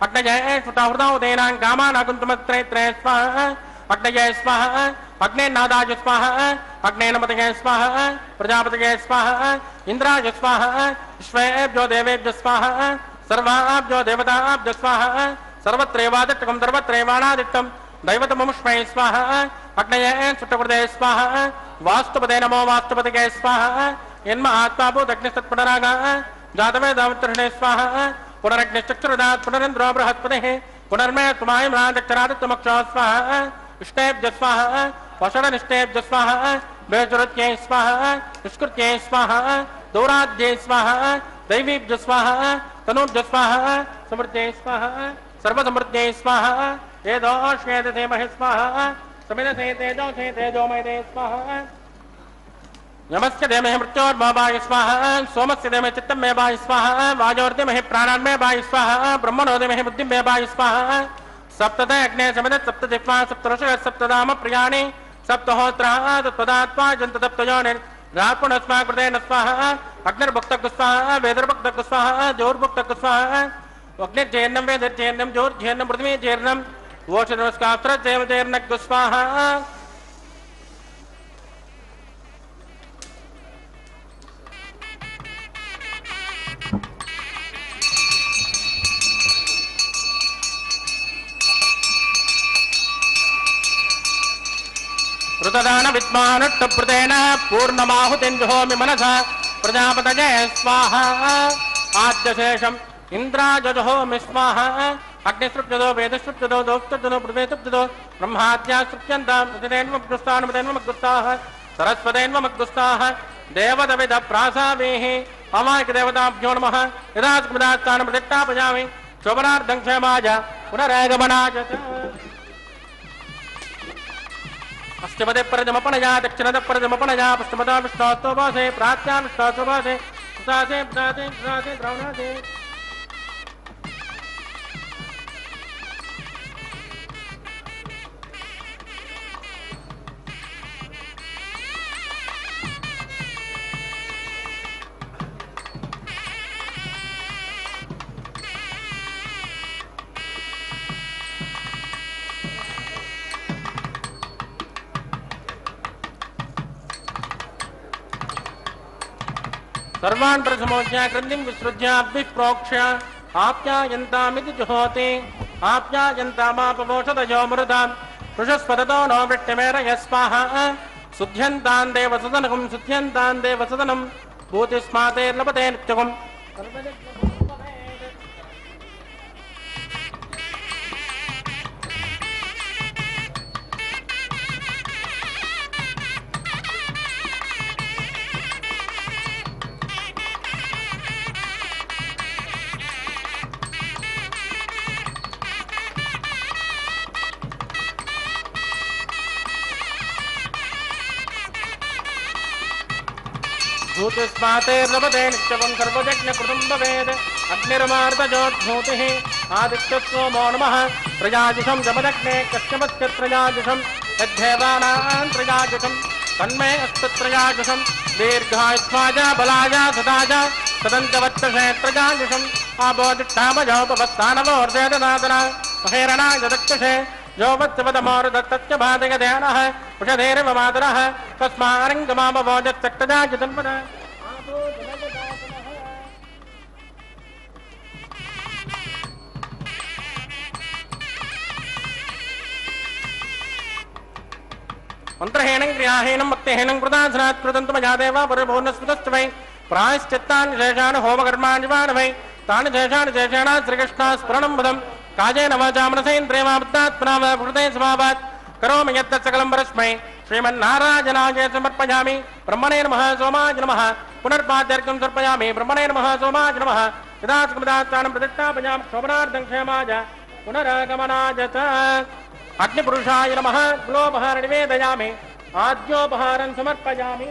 అగ్నయే స్ఫుటహృదౌదేనాం కామానాకుంతుమత్రైత్రే స్వాహ అగ్నయే స్వాహ అగ్నేనాదాయ స్వాహ అగ్నేనమతయే స్వాహ ప్రజాపతయే స్వాహ ఇంద్రాయ స్వాహ విశ్వేభ్యో దేవేభ్య స్వాహ సర్వాభ్యో దేవతాభ్య స్వాహ సర్వత్రైవాదిట్టకం సర్వత్రైవాణాదిట్టం దైవతమముష్మై స్వాహ అగ్నయే సుట్టకృతే స్వాహ వాస్తుపదే నమో వాస్తుపతయే స్వాహ యన్మ ఆత్మాభూతగ్నిస్తత్పునరాగా జాతవేదావతృష్ణే స్వాహ పునరగ్నిశ్చక్షురదాత్ పునరేంద్రో బృహస్పతిః పునర్మే స్మాయమ్రాదక్షరాదిత్యమక్షో స్వాహ విష్ణేభ్య స్వాహ వషడనిష్టేభ్య స్వాహ బేజరుత్యై స్వాహ నిష్కృత్యై స్వాహ దౌరాధ్యై స్వాహ దైవీభ్య స్వాహ తనూభ్య స్వాహ సమృద్ధ్యై స్వాహ సర్వసమృద్ధ్యై స్వాహ ఏదోష్యేద ధీమహి స్వాహ సమిదతే తేజోసే తేజోమయతే స్వాహ यमस्य देमहि मृत्योर्मावाय स्वाहा सोमस्य देमहि चित्तं मे वाय स्वाहा वायोर्देमहि प्राणान्मे वाय स्वाहा ब्रह्मणो देमहि बुद्धिं मे वाय स्वाहा सप्तते अग्ने समिदत् सप्तजिह्वा सप्तऋषयः सप्तधाम प्रियाणि सप्तहोत्राः तत्पदात्मा जन्ततप्तयोनिर्रात्मनस्मा कृतेन स्वाहा अग्निर्भुक्तः स्वाहा वेदर्भुक्तः स्वाहा जोर्भुक्तः स्वाहा अग्निर्जैर्नं वेदर्जैर्नं जोर्जैर्नं पृथ्वीजैर्नं वोषनमस्कास्त्रजैर्नः स्वाहा ऋतदान विद्मानुष्टप्रतेन पूर्णमाहुतिञ्जुहोमि मनसा प्रजापतये स्वाहा आद्यशेषम् इन्द्राजजुहोमि स्वाहा अग्निसृप्यदो वेदसृप्यदो दोस्तुप्यदो पृथ्वीसृप्यदो ब्रह्माद्यासृप्यन्ताम् प्रतिदेन्वमग्रुस्ताः सरस्वतेन्वमग्रुस्ताः देवदविद प्रासावेः अमायकदेवताभ्यो नमः यदा स्मृतास्थानं प्रतिष्ठापयामि शोभनार्थं क्षेमाय पुनरागमनाय च पश्चिमदे परजमपणया दक्षिणदे परजमपणया पश्चिमदा विष्णोस्तोभासे प्राच्या विष्णोस्तोभासे सुतासे प्रदासे सुतासे द्रवणासे सर्वान् प्रसमोज्य कृतिं विसृज्य अभिप्रोक्ष्य आप्यायन्तामिति जुहोति आप्यायन्तामापवोषदयो मृदाम् पृषस्पदतो नो वृट्टिमेरय स्वाहा शुद्ध्यन्तान् देवसदनकं शुद्ध्यन्तान् देवसदनं भूतिस्मातेर्लभते नित्यकम् भूतिस्मातेर्लभते नित्यकं सर्वयज्ञकृतं भवेत् अग्निर्मार्तजोद्भूतिः आदित्यस्सोमो नमः प्रजाजुषं जमदग्ने कश्यपस्य प्रजाजुषं यद्धेवानां प्रजाजुषं तन्मे अस्तु प्रजाजुषं दीर्घायुष्माय बलाय सदाय सदन्तवत्तषे प्रजाजुषम् आबोधिष्ठामजोपवत्तानवोर्जेदनादना महेरणाय दक्षसे यो वत्सवदमोरुदत्तस्य बाधयदेनः उषधेरव मातरः तस्मारङ्गमामवोजत्सक्तजाजुतन्मनः मंत्रहीनं क्रियाहीनं भक्तिहीनं कृतासनात् कृतं मया देव परिपूर्णस्मृतस्तु वै प्रायश्चित्तानि शेषान् होमकर्माणि वा न वै तानि शेषानि शेषेण श्रीकृष्णास्मरणं पदं कायेन वाचा मनसेन्द्रियेण बुद्ध्यात्मना वा हृदये स्वभावात् करोमि यत् सकलं परस्मै श्रीमन्नारायणाय समर्पयामि। ब्रह्मणे नमः सोमाय नमः पुनर्पाद्यर्घ्यं समर्पयामि। ब्रह्मणे नमः सोमाय नमः यदास्मदास्थानं प्रतिष्ठापयामि शोभनार्थं क्षेमाय पुनरागमनाय च। अग्निपुरुषाय नमः गुलोपहार निवेदयामि आद्योपहारं समर्पयामि।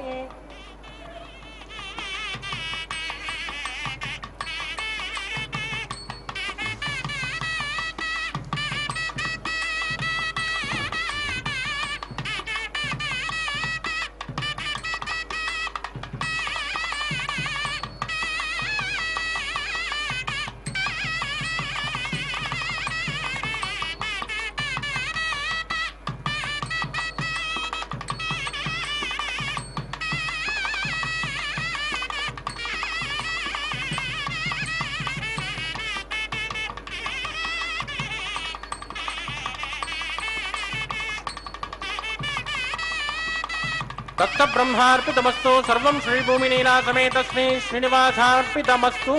तत्त ब्रह्मार्पितमस्तु सर्वं श्रीभूमिनीला समेत श्री श्रीनिवासार्पितमस्तु।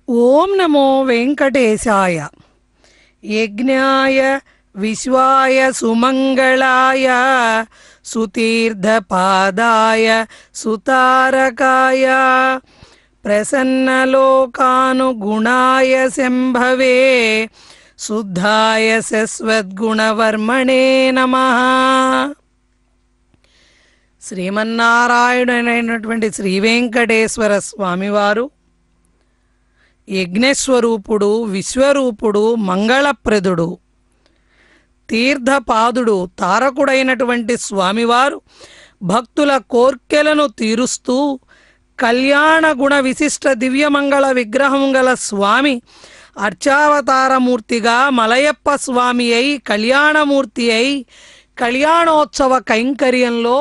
ఓం నమో వెంకటేశాయ. యజ్ఞాయ విశ్వాయ సుమంగళాయ సుతీర్థపాదాయ సుతారకాయ ప్రసన్నలోకానుగుణాయ శంభవే శుద్ధాయ శశ్వద్గుణవర్మణే నమః. శ్రీమన్నారాయణుడైనటువంటి శ్రీ వెంకటేశ్వర స్వామివారు యజ్ఞస్వరూపుడు, విశ్వరూపుడు, మంగళప్రదుడు, తీర్థపాదుడు, తారకుడైనటువంటి స్వామివారు భక్తుల కోర్కెలను తీరుస్తూ కళ్యాణ గుణ విశిష్ట దివ్యమంగళ విగ్రహం గల స్వామి అర్చావతారమూర్తిగా మలయప్ప స్వామి అయి కళ్యాణమూర్తి అయి కళ్యాణోత్సవ కైంకర్యంలో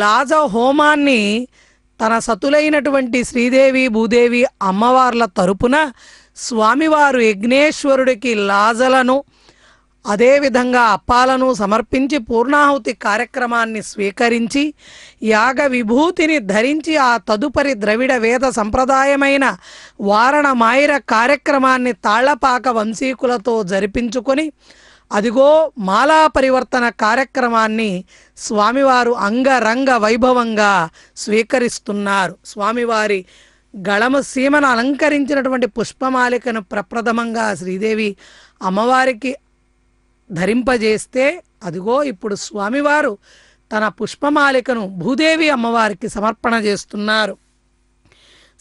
లాజ హోమాన్ని తన సతులైనటువంటి శ్రీదేవి భూదేవి అమ్మవార్ల తరపున స్వామివారు యజ్ఞేశ్వరుడికి లాజలను అదేవిధంగా అప్పాలను సమర్పించి పూర్ణాహుతి కార్యక్రమాన్ని స్వీకరించి యాగ విభూతిని ధరించి ఆ తదుపరి ద్రవిడ వేద సంప్రదాయమైన వారణ మాయిర కార్యక్రమాన్ని తాళ్లపాక వంశీకులతో జరిపించుకొని అదిగో మాలా పరివర్తన కార్యక్రమాన్ని స్వామివారు అంగరంగ వైభవంగా స్వీకరిస్తున్నారు. స్వామివారి గళము సీమను అలంకరించినటువంటి పుష్పమాలికను ప్రప్రథమంగా శ్రీదేవి అమ్మవారికి ధరింపజేస్తే అదిగో ఇప్పుడు స్వామివారు తన పుష్పమాలికను భూదేవి అమ్మవారికి సమర్పణ చేస్తున్నారు.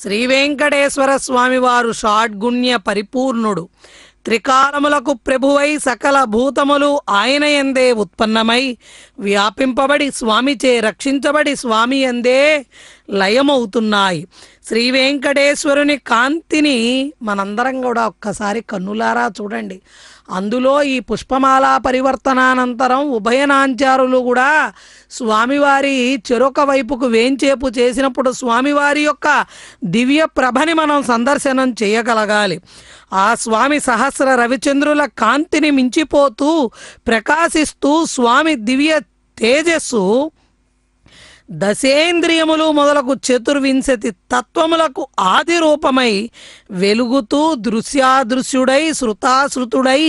శ్రీ వెంకటేశ్వర స్వామివారు షాడ్గుణ్య పరిపూర్ణుడు, త్రికాలములకు ప్రభువై సకల భూతములు ఆయన యందే ఉత్పన్నమై వ్యాపింపబడి స్వామిచే రక్షించబడి స్వామి యందే లయమవుతున్నాయి. శ్రీ వెంకటేశ్వరుని కాంతిని మనందరం కూడా ఒక్కసారి కన్నులారా చూడండి. అందులో ఈ పుష్పమాల పరివర్తనానంతరం ఉభయనాంచారులు కూడా స్వామివారి చెరొక వైపుకు వేంచేపు చేసినప్పుడు స్వామివారి యొక్క దివ్య ప్రభని మనం సందర్శనం చేయగలగాలి. ఆ స్వామి సహస్ర రవిచంద్రుల కాంతిని మించిపోతూ ప్రకాశిస్తూ స్వామి దివ్య తేజస్సు దశేంద్రియములు మొదలకు చతుర్వింశతి తత్వములకు ఆది రూపమై వెలుగుతూ దృశ్యాదృశ్యుడై శృతాశ్రుతుడై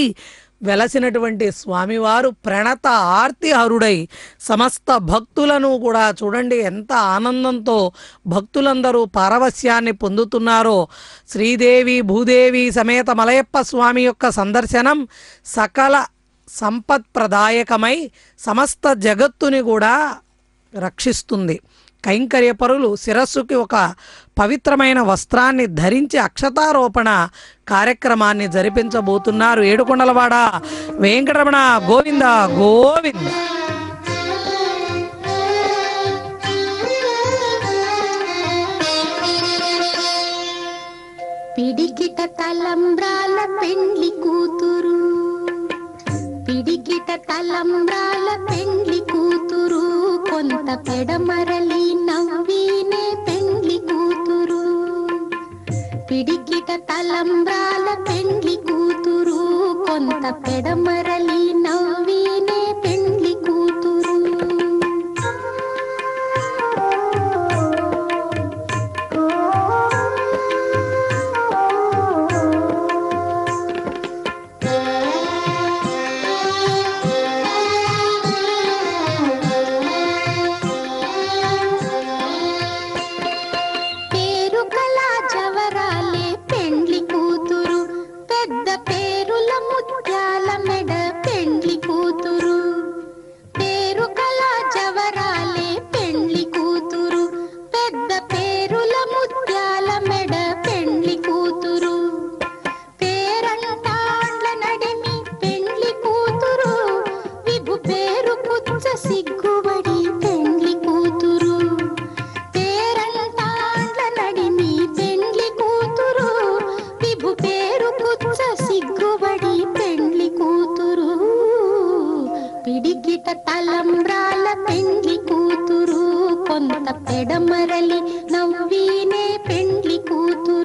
వెలసినటువంటి స్వామివారు ప్రణత ఆర్తిహరుడై సమస్త భక్తులను కూడా చూడండి ఎంత ఆనందంతో భక్తులందరూ పారవస్యాన్ని పొందుతున్నారో. శ్రీదేవి భూదేవి సమేత మలయప్ప స్వామి యొక్క సందర్శనం సకల సంపత్ప్రదాయకమై సమస్త జగత్తుని కూడా రక్షిస్తుంది. కైంకర్యపరులు శిరస్సుకి ఒక పవిత్రమైన వస్త్రాన్ని ధరించి అక్షతారోపణ కార్యక్రమాన్ని జరిపించబోతున్నారు. ఏడుకొండలవాడ వెంకటరమణ గోవింద గోవింద. పిడికిట తలంబ్రాల పెండ్లి కూతురు, పిడికిట పిడికిట తలంబ్రాల పెండ్లి కూతురు, కొంత పెడమరలి నవ్వీనే పెండ్లి కూతురు. పిడికిట తలంబ్రాల పెండ్లి కూతురు, కొంత పెడమరలి నవ్వీనే పెండ్లి కూతురు. సిగ్గుబడి పెండ్లి కూతురు, పేరంటాండ్ల నడిమి పెండ్లి కూతురు, విభు పేరు పుచ్చ సిగ్గుబడి పెండ్లి కూతురు. పిడికిట తలంబ్రాల పెండ్లి కూతురు, కొంత పెడమరలి నవ్వీనే పెండ్లి కూతురు.